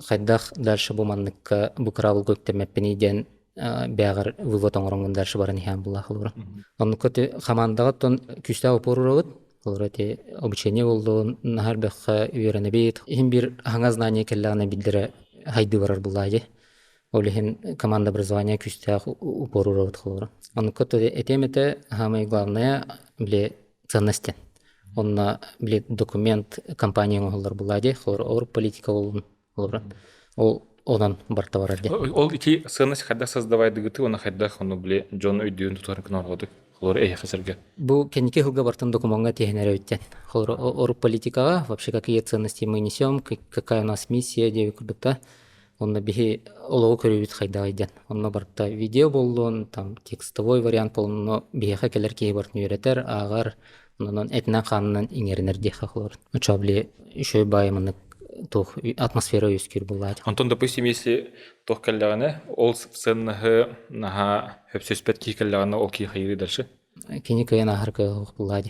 хайдах дальше буманныкка букрабыл көктемеппениден бягыр вывод оңроңгун дальше барын хам булла холобрун. Оннуккатты хамандагаттан күстә опорурабыт. Холорати обучение болду, нахар бэхха үйренебит. Бир хаңа знание келлағына билдері хайды барар буллайды. Олихин команда образования күстәх упорурабыт холора. Оннуккатты этемете хамай главная биле ценностен. Онна биле документ компания оңолар буллайды. Холор ор политика болун холора. Ол одан барта барар де. Ол ити ценность хайда создавайды гыты, оны хайдах оны биле Джон өйдүүн тутарын кынаргады. Холор хасырга. Бу кеники хылга бартан документга технер өттен. Холор ор политикага вообще какие ценности мы несем, какая у нас миссия деп курдукта. Онна бихи олого көрүбүт хайда айден. Онна барта видео болдун, там текстовой вариант болдун, но бихи келер ки бартын үйрөтер, агар онун этнен ханынан иңеринер де холор. Учабле үшөй байымынык тох атмосфера өскөр булат. Антон, допустим, если тох келлегане, ол ценнахы наха хөпсөспет ки келлегане ол ки хайры дальше. Кеники нахарка булат.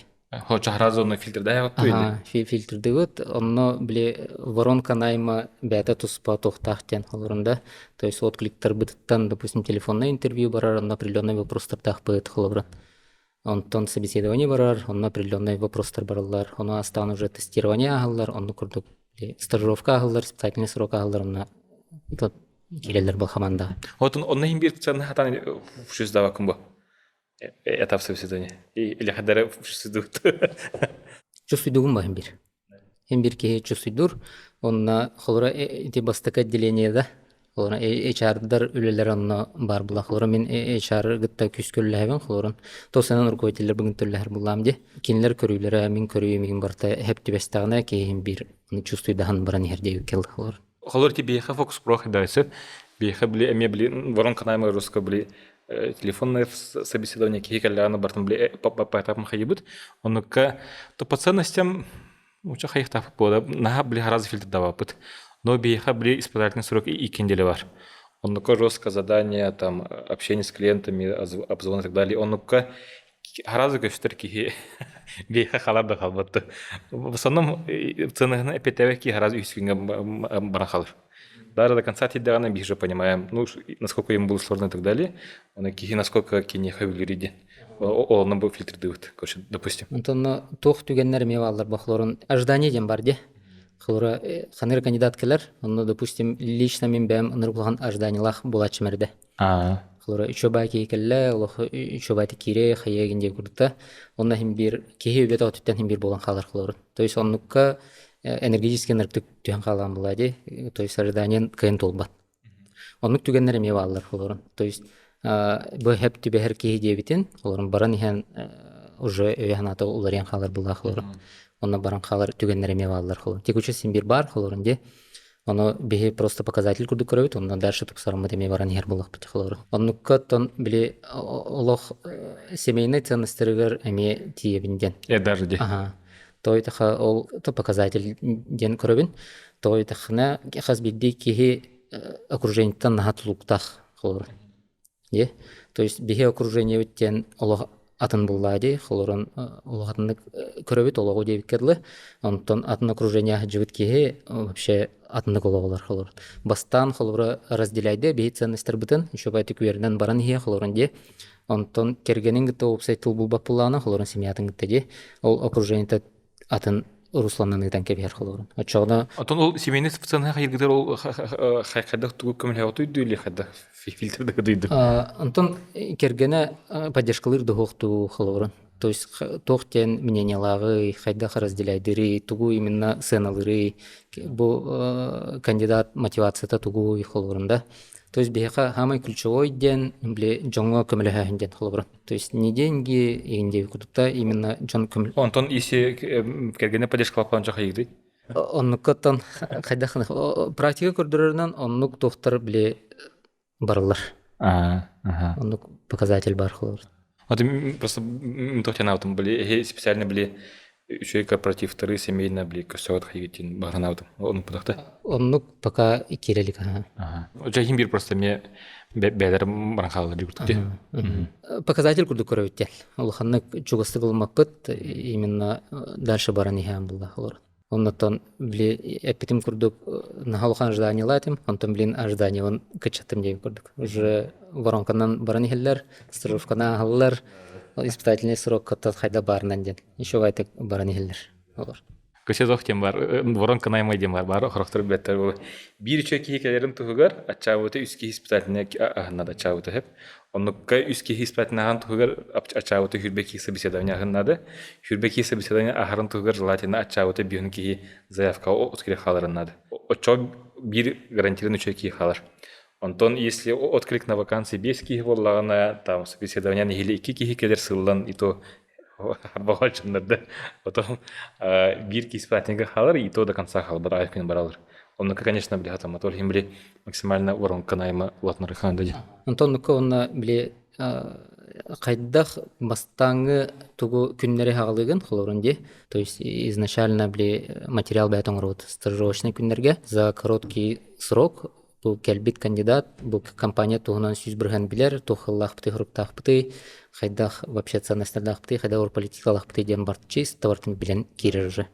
Хо чахразонный фильтр да вот Ага, фильтр дают, онно биле воронка найма бета туспа тохтахтен холорунда. То есть откликтер быттан, допустим, телефонное интервью барар, он определенный вопрос тартах быт холорун. Онтон собеседование барар, он определенный вопрос тарбарлар. Он остан уже тестирование агаллар, он курдук стажировка агаллар, специальный срок агаллар, он киреллер бұл команда. Вот он на имбир ценный хатан шуз дава кумбо. Этап собеседования. Или хадара шуз дут. Чувствуйдугун ба химбир. Химбир кеhe чувствуйдур. Онна холора эти бастык отделениеда. Холора HR-дар үлелер онна бар була. Холора мен HR гытта күскөлләһәбен холорун. Тосанан руководителлер бүгүн төлләһәр булам ди. Кинлер көрүләр, мен көрүймеген барта хеп тибестагына кеһин бир чувствуйдахан баран herде кел холор. Холор ти биеха фокус прох дайсы. Биеха бли эме бли ворон канаймы русско бли телефонное собеседование кихикалляна бартын бли по этапам хайбут. Онука то по ценностям уча хайхтаф пода на бли раз фильтр давапыт. Но биеха бли испытательный срок и кенделе бар. Онука жесткое задание, там общение с клиентами, обзвон и так далее. Онука харазы көштер кихи биеха халар да халбатты. В основном ценных эпитеве ки хараз үйскинге барахалыр. Даже до конца тидана мы же понимаем, ну, насколько им было сложно и так далее, он кихи насколько кини хавилириди. Он был фильтр дают, допустим. Антон тох түгеннер меваллар бахлорун ожидание дем бар ди. Хлора ханыр кандидат келер, он допустим лично мен бәм нырбулган ожиданиялах булачы мерде. Хлора үчөбай келле, лох үчөбай кире хаягинде курта. Онда хим бир кихи үбет отуттан хим бир болган халар хлорун. То есть оннукка энергетический нырктык түйен қалған болады, то есть ожиданиен кайын толбат. Оннук түгеннер мева аллар холорун. То есть бұл хеп түбе хер кейі дебитин, холорун баран ихен уже өйханата улариян қалар бұла холорун. Онна баран қалар түгеннер мева аллар холорун. Тек уча сен бир бар холорун де, оны бихе просто показатель күрді көрөбіт, онна дальше тұпсарымы деме баран хер бұлақ біті холорун. Оннукка тон біле олох семейный ценностерігер әме тиебінден. Даже де. Той таха ол то показатель ден көрөбүн. Той тахна хас бидди кихи окружениятан нахатлуктах холор. Е, то есть бихе окружение биттен олог атын буллади, холорун ологатны көрөбүт олого дебиккерле. Онтон атын окружение жибит кихи вообще атны кологолар холор. Бастан холора разделяйды бихи ценностер битен, еще байты күерден баран хие холорун де. Онтон кергенин гытта опсайтыл булбак буллана холорун семьятын гытта де. Ол окружениятан атын Русланнан итен кебер холорун. Ачогда Атон ол семейный ценный хайгыдыр ол хайкадах тугуп көмөлө отуйду или хада фильтрде кыдыйды. Антон кергене поддержкалыр дохту холорун. То есть тохтен мнениялары хайдах разделяйдыры, тугу именно сценалыры, бу кандидат мотивацията тугу холорунда. То есть беха хамай ключевой ден бле джонго көмөлөһөн ден холобро. То есть не деньги инде кудукта именно джон көмөл. Антон иси кергене поддержка план жахайды. Оннуккаттан хайдахны практика көрдөрөрүнөн оннук доктор бле барлар. Оннук показатель бар холобро. Вот просто тохтен аутом были специально были еще и корпоратив вторые семейные были көсөт хайгитин баранаутом. Он подахта. Оннук пока кирелик. Жахим бир просто ме бәдер барахал дигүртте. Показатель курду көрөттел. Ол ханны чугасты кылмакпыт именно дальше баран ихам булла холор. Оннотон бли эпитим курдук нахалхан ожиданиялатым, онтон блин ожидание он качаттым дей курдук. Уже воронканан баран ихеллер, стажировкана халлар. Испытательный срок каттат хайда барынан ден. Еще вайтек баран ихеллер. Көсезох тем бар, воронка наймай дем бар, хорохтор беттер бу. Бир чөки хикелерин тугар, ачабыты үски испытательный надо ачабыты хеп. Оннукка үски испытательный тугар ачабыты хүрбеки собеседование надо. Хүрбеки собеседование ахарын тугар желательно ачабыты бюнки заявка открыть халарын надо. Очо бир гарантированный чөки халар. Антон, если отклик на вакансии без кихи-воллағана, там собеседование или кихи-келер сыллан, и то бағалчынларды, потом бирки испытательника халар, и то до конца хал, бар айфкен баралар. Он, конечно, бли хатам, атор хим бли максимально воронка найма латнары хан дади. Антон, онна бли қайдах бастаңы тугу күннері хағылыгын холорунде, то есть изначально бли материал бәтон рот стажировочный күннерге за короткий срок. Бу келбит кандидат, бу компания тугунан сүз бирген билер, тухыллах бити хуруптах бити, хайдах вообще ценностердах бити, хайда ор политикалах бити ден бартчис, товартын билен кирер уже.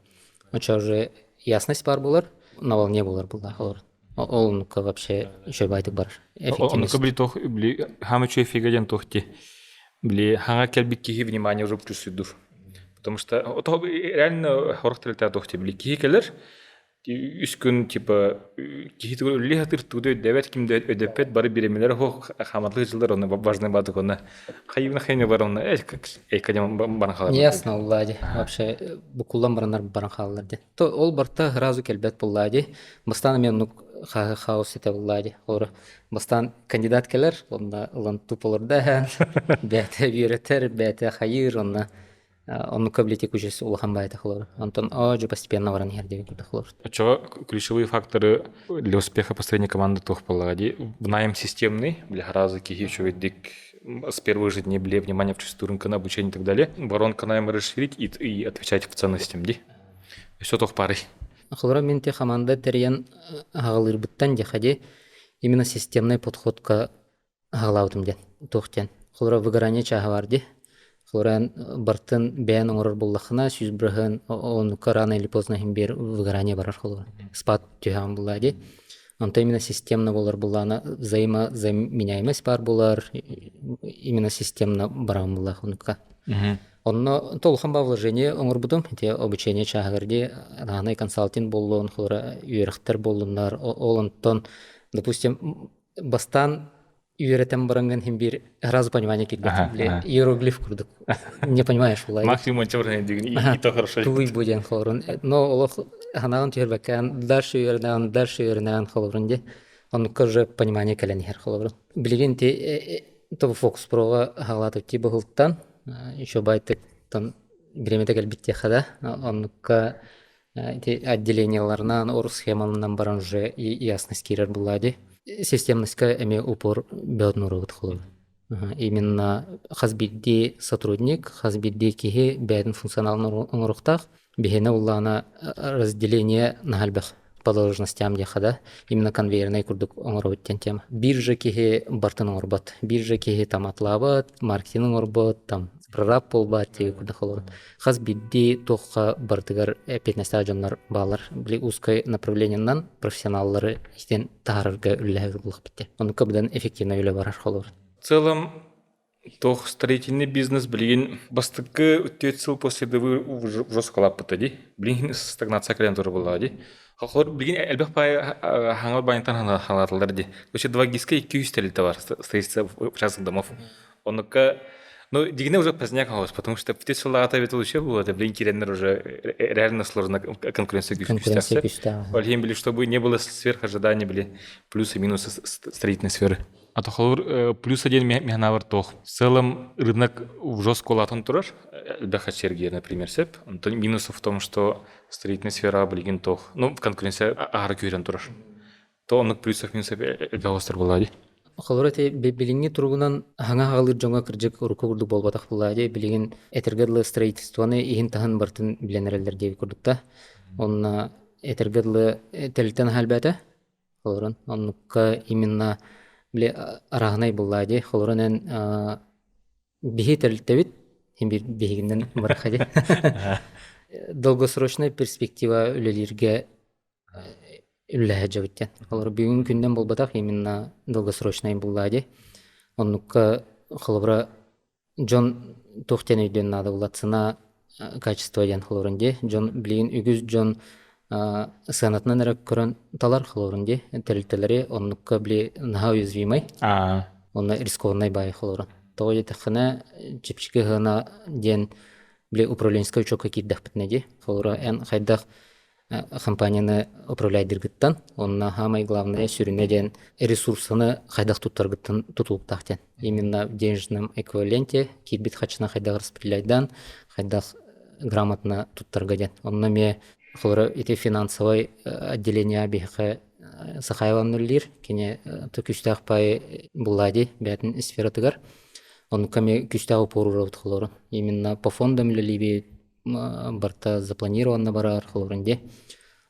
Оча уже ясность бар булар, на волне булар булда холор. Ол вообще еще байтык бар. Эффективность. Он бли тох бли хамычу эффективен тохти. Бли ханга келбит кихи внимание уже плюс юдув. Потому что реально хорохтелта тохти бли кихи келер. Үс күн типа кихит лихатыр туды дәвәт кимдә өдөпет бары биремеләр хо хаматлы җыллар оны важный бады коны. Хайына хайны бар оны кадем баран Ясно, Влади. Вообще, букулам баранар баранхаллар ди. То ол барта разу келбет буллади. Бастан мен ну хаос ите Влади. Ора бастан кандидат келер, онда лан туполорда бәте биретер, бәте хайыр онна. Он каблети кучес улахан байта хлор. Антон же постепенно варан хердеви куда хлор. Чего ключевые факторы для успеха построения команды тох полагади? В найм системный, для раза кихичу ведик с первых же дней были внимание в чувству рынка на обучение и так далее. Воронка найм расширить и отвечать в ценностям, ди. Все тох парой. Хлора менте команда терьян галыр буттан дехади именно системный подход к галаутым ден. Тохтен. Хлора выгорание чаговарди. Хлоран бартын бән оңорор буллахына сүз брыгын он рано или поздно хим бер выгорание барар хлор. Спад тюган буллади. Онта именно системно болар буллана взаимозаменяемость бар булар именно системно барам буллах онка. Онно толхан ба вложение оңор будым те обучение чагарди рано консалтинг боллон хлора юрехтер боллуннар олонтон допустим бастан үйретем баранган хим бир раз понимание кирдик. Иероглиф курдук. Не понимаешь, Влади. Максимум чёрный дигни и то хорошо. Туй буден хлорун. Но олох ханаган тирбакан дальше юрнан хлорун де. Он коже понимание кален хер хлорун. Билген те то фокус прова халатып ти бахылтан. Еще байтык тан гремете калбитте хада. Он ка отделенияларынан ор схемалынан баран уже ясность кирер булади. Системностька эме упор беднурут хлор. Именно хазбидди сотрудник, хазбидди кихи беден функционалный оңорухтах, бихене уллана разделение на хальбах по должностям дехада, именно конвейерный курдук оңоруттен тема. Биржа кихи бартын оңорбат, биржа кихи там атлабат, маркетинг оңорбат, там прораб полбат тегі курдук хлор. Хазбидди тоққа бартыгар 15 ажонлар балар, били узкой направлениянан профессионаллары истен таарырга үлләһәр булып битте. Оны көбдән эффективно үле барар хлор. В целом, тох строительный бизнес, блин, бастыкы үтетсил после дывы жестко лаппыта, ди. Блин, стагнация клиентора была, ди. Хохор, блин, әлбәқ пай хаңал байнтан халатылар, ди. Вообще 2 гиска 200 тәліті бар, строительство частных домов. Онука, ну, дигне уже поздняк хаос, потому что в те села ответил еще было, это, блин, киренер уже реально сложно конкуренция гюстя. Ольгим, были, чтобы не было сверх ожиданий, были плюсы и минусы строительной сферы. А то холор плюс один мехнавар тох. В целом рынок в жестко латан тураж, Дахачерги, например, сеп. Минусов в том, что строительная сфера блин тох, ну, в конкуренции агрокюрен тураж. То он плюсов минусов эльгавостер булади. Холорете билинги тургунан ханга халыр жонга кыржык урку курдук болбатак булади. Билигин этергедлы строительствоны ихин тахан бартын биленерелдер деби курдукта. Онна этергедлы телтен халбата. Холорон оннукка именно биле арагнай буллади. Холоронен бихи телтебит химбир бихигинден барахади. Долгосрочная перспектива үлелерге үлләһә җавиттен. Алар бүгүн көндән булбатак именно долгосрочный буллади. Оннукка халыбра Джон тохтен өйдөн нада булатсына качество ден халырынде. Джон билген үгүз Джон санатынан рак көрөн талар халырынде. Телтелери оннукка били наха уязвимый. Онна рискованный бай халырын. Тогы тахына чипчике гына ден били управленческая учёка киддах битнеди. Халыра эн хайдах компанияны управлять диргиттан, онна хамай главное сүрінеден ресурсыны хайдақ туттаргыттан тутулуп тахтен. Именно в денежном эквиваленте кирбит хачына хайдақ распределяйдан, хайдақ грамотно туттаргаден. Онна ме холора эти финансовой отделение бихе сахайваннуллир, кене күстақ пай булади, бәтін сфера тыгар. Он каме күстақ упору рауд холора. Именно по фондам лилиби барта запланировано барар холорынде.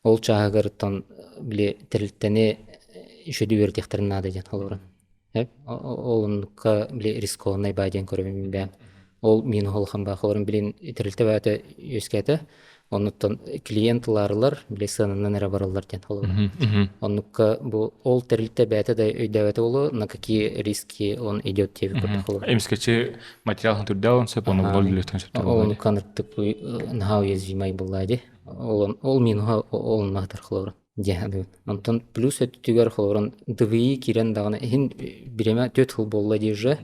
Ол чаагыртан биле терлтене шөді өртехтерін нады ден холорын. Олынка биле рискованный байден көрімін бәм. Ол мені холхан ба холорын билен терлте бәті өскәті. Онуттан клиентларылар биле сынынан әрі баралар ден холорын. Онука бұл ол терлте бәті да өйдәвәті олы, на какие риски он идет тебе көрді холорын. Эмскаче материалын түрді алын сөп, оны бол білектен сөп. Ол канырттық нағау езвимай бұлайды. ол минуха олнатар хлорон дияды. Антон плюс өттүгөр хлорон ДВИ кирен дагына хин биреме 4 жыл болла диже.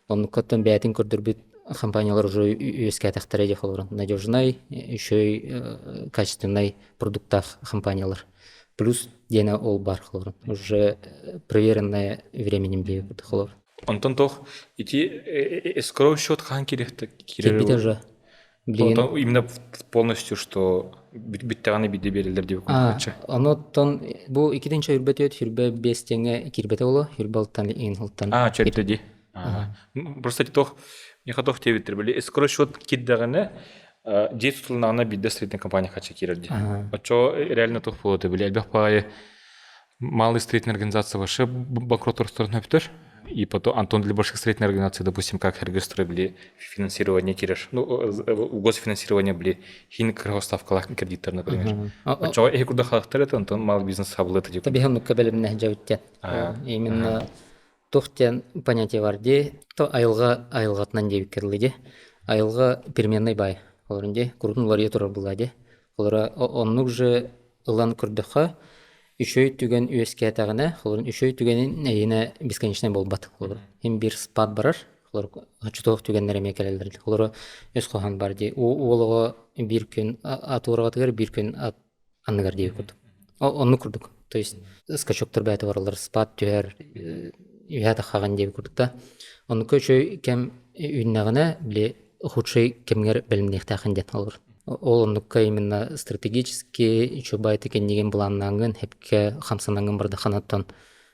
Он коттон бәтин көрдүрбүт компаниялар уже үескә тахтары ди хлорон. Надежный, еще и качественный продуктах компаниялар. Плюс дена ол бар хлорон. Уже проверенное временем бейбут хлор. Онтон тох ити эскроу счет хан кирехте Кирбите же. Именно полностью, что биттаганы биде берилер деп көчө. Оноттон бу 2-нче үрбөтөт хүрбө 5 теңге кирбете боло, хүрбалтан инхылтан. Чертеди. Просто тох не хотох тебиттер биле эскроу счет киддаганы действительно бидде средняя компания хача кирерди. Очо реально тох болот биле албах пае малый строительная организация ваша банкротство өптөр. И потом Антон для больших строительных организаций, допустим, как Хергестрой, финансирование киреш, госфинансирование, хин ставка кредитор, например. А чего я куда халахтер это Антон малый бизнес хаблы это типа. Табихан кабелем нахджавтя. Именно тохтен понятие варди, то айылгатнан деп керлиде. Айылга переменный бай. Оларынде курдунлар етурар булади. Олара оннук же ылан курдыха. Үшөй түген үескә тагына, хлорын үшөй түгенин әйне бесконечный болбат. Хлор. Хим бир спад барар. Хлор ачтох түгеннәр мекелелдер. Хлор өс кохан бар ди. Олого бир күн атурага тегер, бир күн анныгар дип кут. Онны курдук. То есть скачоктор бәйте баралар, спад түгәр, яда хаган дип курдукта. Онны көчөй кем үннәгенә биле худший кемгер белмнек тахын дет алыр. Ол оннукка именно стратегически чубай текен деген буланнангын хепке хамсанангын барды ханаттан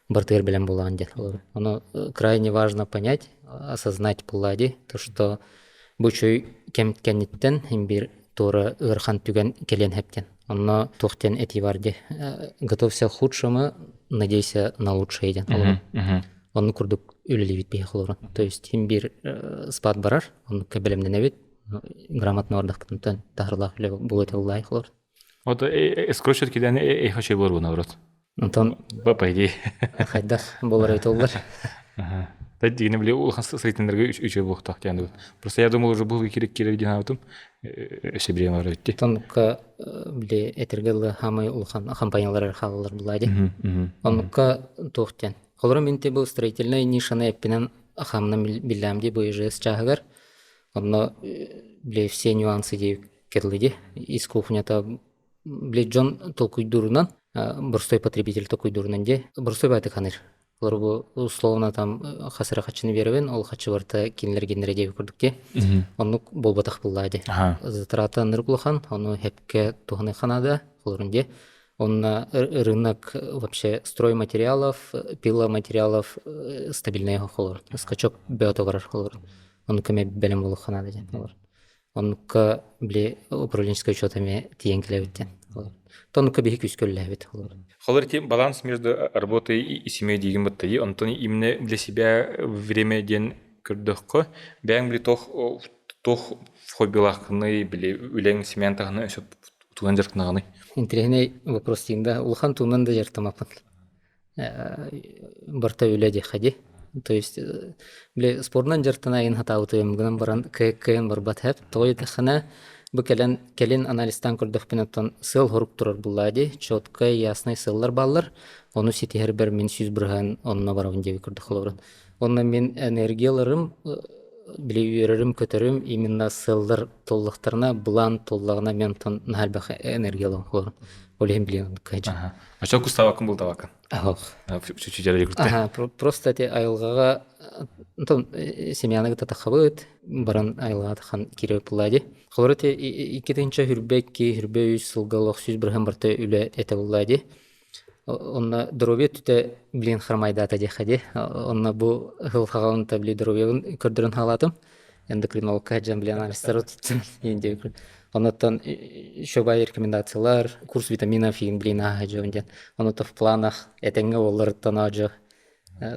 бартыр белен булаган дет. Оно крайне важно понять, осознать пулади, то что бучой кемткенниттен бир тора ырхан түген келен хептен. Оно тохтен эти варди. Готовься к худшему, надейся на лучшее ден. Он курдук үлелевит бейхлорон. То есть бир спад барар, он кабелемден эвит, грамотно ордактан тахырлах үле будет Аллах хлор. Вот скрочет киден хочу было наоборот. Антон по идее хайдах болар айтылар. Да дигене биле ул сайтындырга үчө буктак дегенди. Просто я думал уже был керек деген атым. Эшебре бар өтти. Тонка биле этергеле хамай улхан компаниялар халалар булади. Онка тохтен. Холор менте бу строительный нишаны эппенен хамна билямди бу ижес чагар. Онно биле все нюансы деп керлиди. Из кухнята биле жон толкуйдурунан бурстой потребитель толкуйдурунан де бурстой баты ханыр. Олар бу условно там хасыра хачыны беребен, ол хачы барта кинлер деп көрдүк. Онну болбатак буллади. Затрата ныргулхан, ону хепке туханы ханада, оларынде. Он рынок вообще стройматериалов, пиломатериалов стабильный холор. Скачок биотовар холор. Он каме белем было ханада ден холор. Он к бли управленческой учетами тиенклевит. Тон к бихи кускөллевит холор. Холор тем баланс между работой и семьей деген бутты. Он то именно для себя время ден көрдөхкө бәң бли тох хоббилахны бли үлең семьян тагны өсөп туган жаркнаганы. Интересный вопрос тинда. Улхан тунан да жартамапын. Барта үледи хади. То есть бли спорнан жартана ин хатаутым гынан баран кн барбат хеп. Той тахана бу келен анализтан көрдөхпенаттан сыл хорук турар буллади. Чотка ясный сыллар баллар. Ону ситихер бер мен сүз бирган онна барабын деп көрдөхлөрөн. Онна мен энергияларым билеюрерим көтөрүм именно сылдар толлуктарына булан толлагына мен тон нахалбах энергиялар хлор. Олем билен кайча. А что куставакын бул табакын? Чуть-чуть жарый күртө. Просто эти айылгага тон семьяны татахабыт баран айылга тахан кире буллади. Хлорете икетинче хүрбөй сылгалык сүз бирган барта үле эте буллади. Онна дрове түтө билен хармайдата дехади. Онна бу хылхаган табли дровен көрдөрөн халатым. Эндокринологка жан билен анализдер өттүм. Энди оннан шобай рекомендациялар, курс витаминов билен ажонден. Оннан в планах этеңге олорттан ажо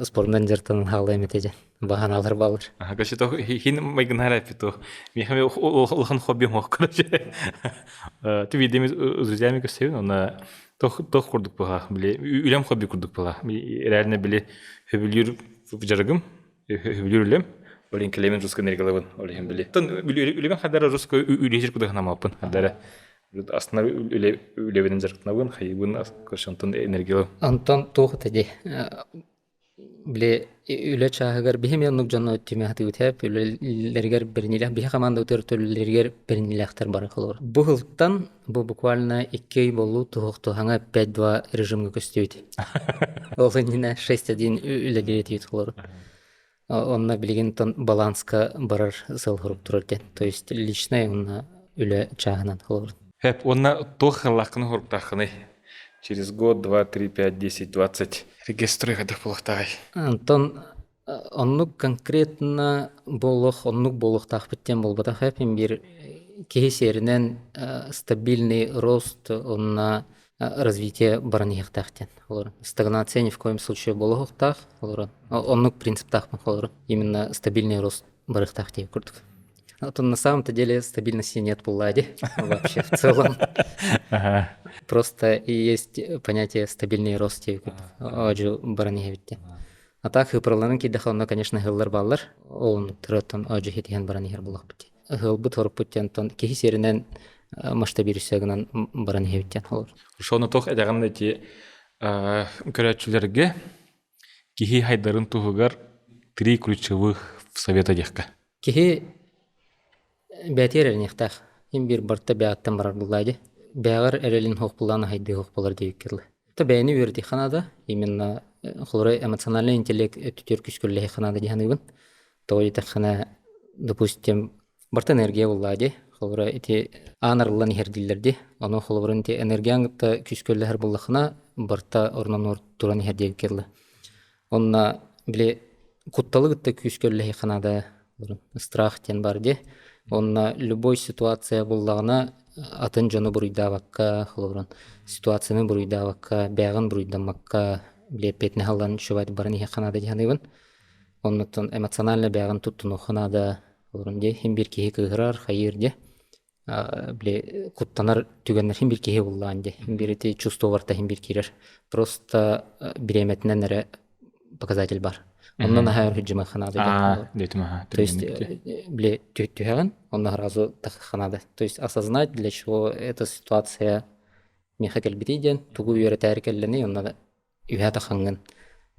спорттан жертан халы эметеже. Баханалар балыр. Качы то хин майгнара пито. Михаме улхан хобби мок короче. Ты видимо с друзьями көсөйүн, онна тох курдук бага биле үлем хобби курдук бага реально биле хөбүлүр жарыгым хөбүлүрлем олен келемен русский энергиялабын олен биле тон үлем хадара русский үлежир кудагана мапын хадара Астына үлебенен жарықтанабын, хайыбын көшінтін энергиялы. Антон туғытады. Биле үле чағығар бихе мен нук жанна өттіме хаты өтеп, үлелергер бірінілер, бихе команда өтер төлілергер бірінілер бары қылыр. Бұ ғылықтан, бұ буквально 2 ай болу туғықты хаңа 5-2 режимге көстеуді. Олы нина 6-1 үлелер етейді қылыр. Онна білген баланска барар сыл ғырып тұрырден. То есть личная онна үле чағынан қылыр. Онна тоқ лақыны ғырыптақыны. Через год, 2, 3, 5, 10, 20 регистры гадах болықтағай. Антон, оннук конкретно оннук болық тақпыттен болбата хэппен бір кейсерінен стабильный рост, онна развитие баранияқ тақтен. Стагнация ни в коем случае болық тақ, оннук принцип тақпын, именно стабильный рост барық тақтей күрдік. На самом-то деле стабильности нет в Ладе вообще в целом. Просто есть понятие стабильный рост. Оджу баранихевитте. А так и проланын кидахална, конечно, гыллар баллар. Он тротон оджу хитиген баранихер булах бити. Гылбыт хорпуттен тон кихисеринен масштабируссагынан баранихевиттен холор. Шоны тох эдаган эти көрәтчүләргә кихи хайдарын тугар 3 ключевых совета дехка. Кихи бәтер әрнехтақ. Ем бір барта бәяттан барар бұллайды. Бәғар әрелін хоқ бұлланы хайды хоқ болар дейік керлі. Бәйіні өрді қанада, именно қолыры эмоциональный интеллект түтер күскерлі қанада дейханығын. Тоғы етіққана, допустим, барта энергия бұллайды. Қолыры еті анарылан ерділерді. Оны қолырын те энергияңытта күскерлі әр бұллақына барта орнан ор туран ердейік керлі. Онна біле құтталығытта күскерлі қанада страх тен бар де. Онна любой ситуация буллагына атын жону буруйдабакка холорон. Ситуацияны буруйдабакка, бягын буруйдамакка, биле петне халдан шубайт барани ханада диханыбын. Оннотон эмоционально бягын туттуну ханада холорон де. Хим бир кихи кыгырар, хайыр де. Биле куттанар түгеннер хим бир кихи буллаган де. Хим бир эти чувство барта хим бир кирер. Просто биреметнен эре показатель бар. Оннан хайр хиджима ханада. То есть, бле, тюхаган, он награзу так ханада. То есть, осознать, для чего эта ситуация мехакель битиден, тугу юретарикеллени, он надо юхата ханган.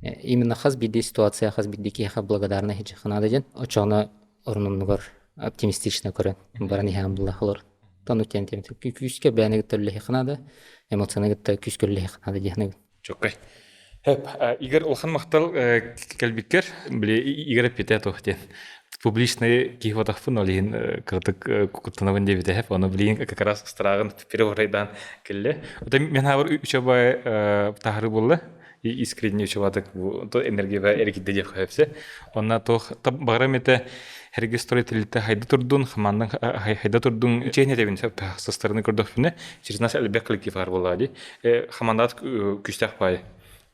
Именно хаз биди ситуация, хаз биди киха благодарна хиджи ханада ден, очона орнунугар оптимистично көрен, барани хамдулла холор. Тану тен тем, күске бәнегет төллехи ханада, эмоционегет күскөллехи ханада дехнег. Чокай. Игорь Олхан мақтал кәлбеккер, біле Игорь Пететовтен. Публичный кихватахфын олейін кырдык кукуттанабын дебеті хәп, оны білейін как раз страғын переворайдан келі. Мен хавар үшабай тағыры болды, искренне үшабадық энергия ва әрекетті деп қайыпсы. Онна тоқ бағырам еті әрге сторителілті хайда тұрдың, қамандың хайда тұрдың чейіне дебін састарыны көрдіқпіне, через нас әлбек коллектив ағыр болады. Қамандат күштәқ бай.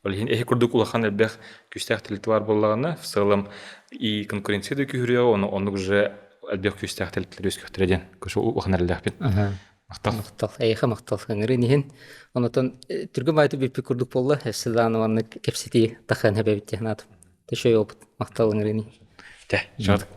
Олеген эхи курдук улахан элбех күстәк телит бар боллагына в целом и конкуренция да күрүя, оны уже элбех күстәк телитлер өз көтөрөдөн. Көшө улахан элбех бит. Мактал. Эйха мактал гыңры нихин. Онотон түргүм айтып бир курдук болла, хәсседаны кепсити тахан хәбәбит технат. Төшөй опыт мактал гыңры ни. Тэ, жадык.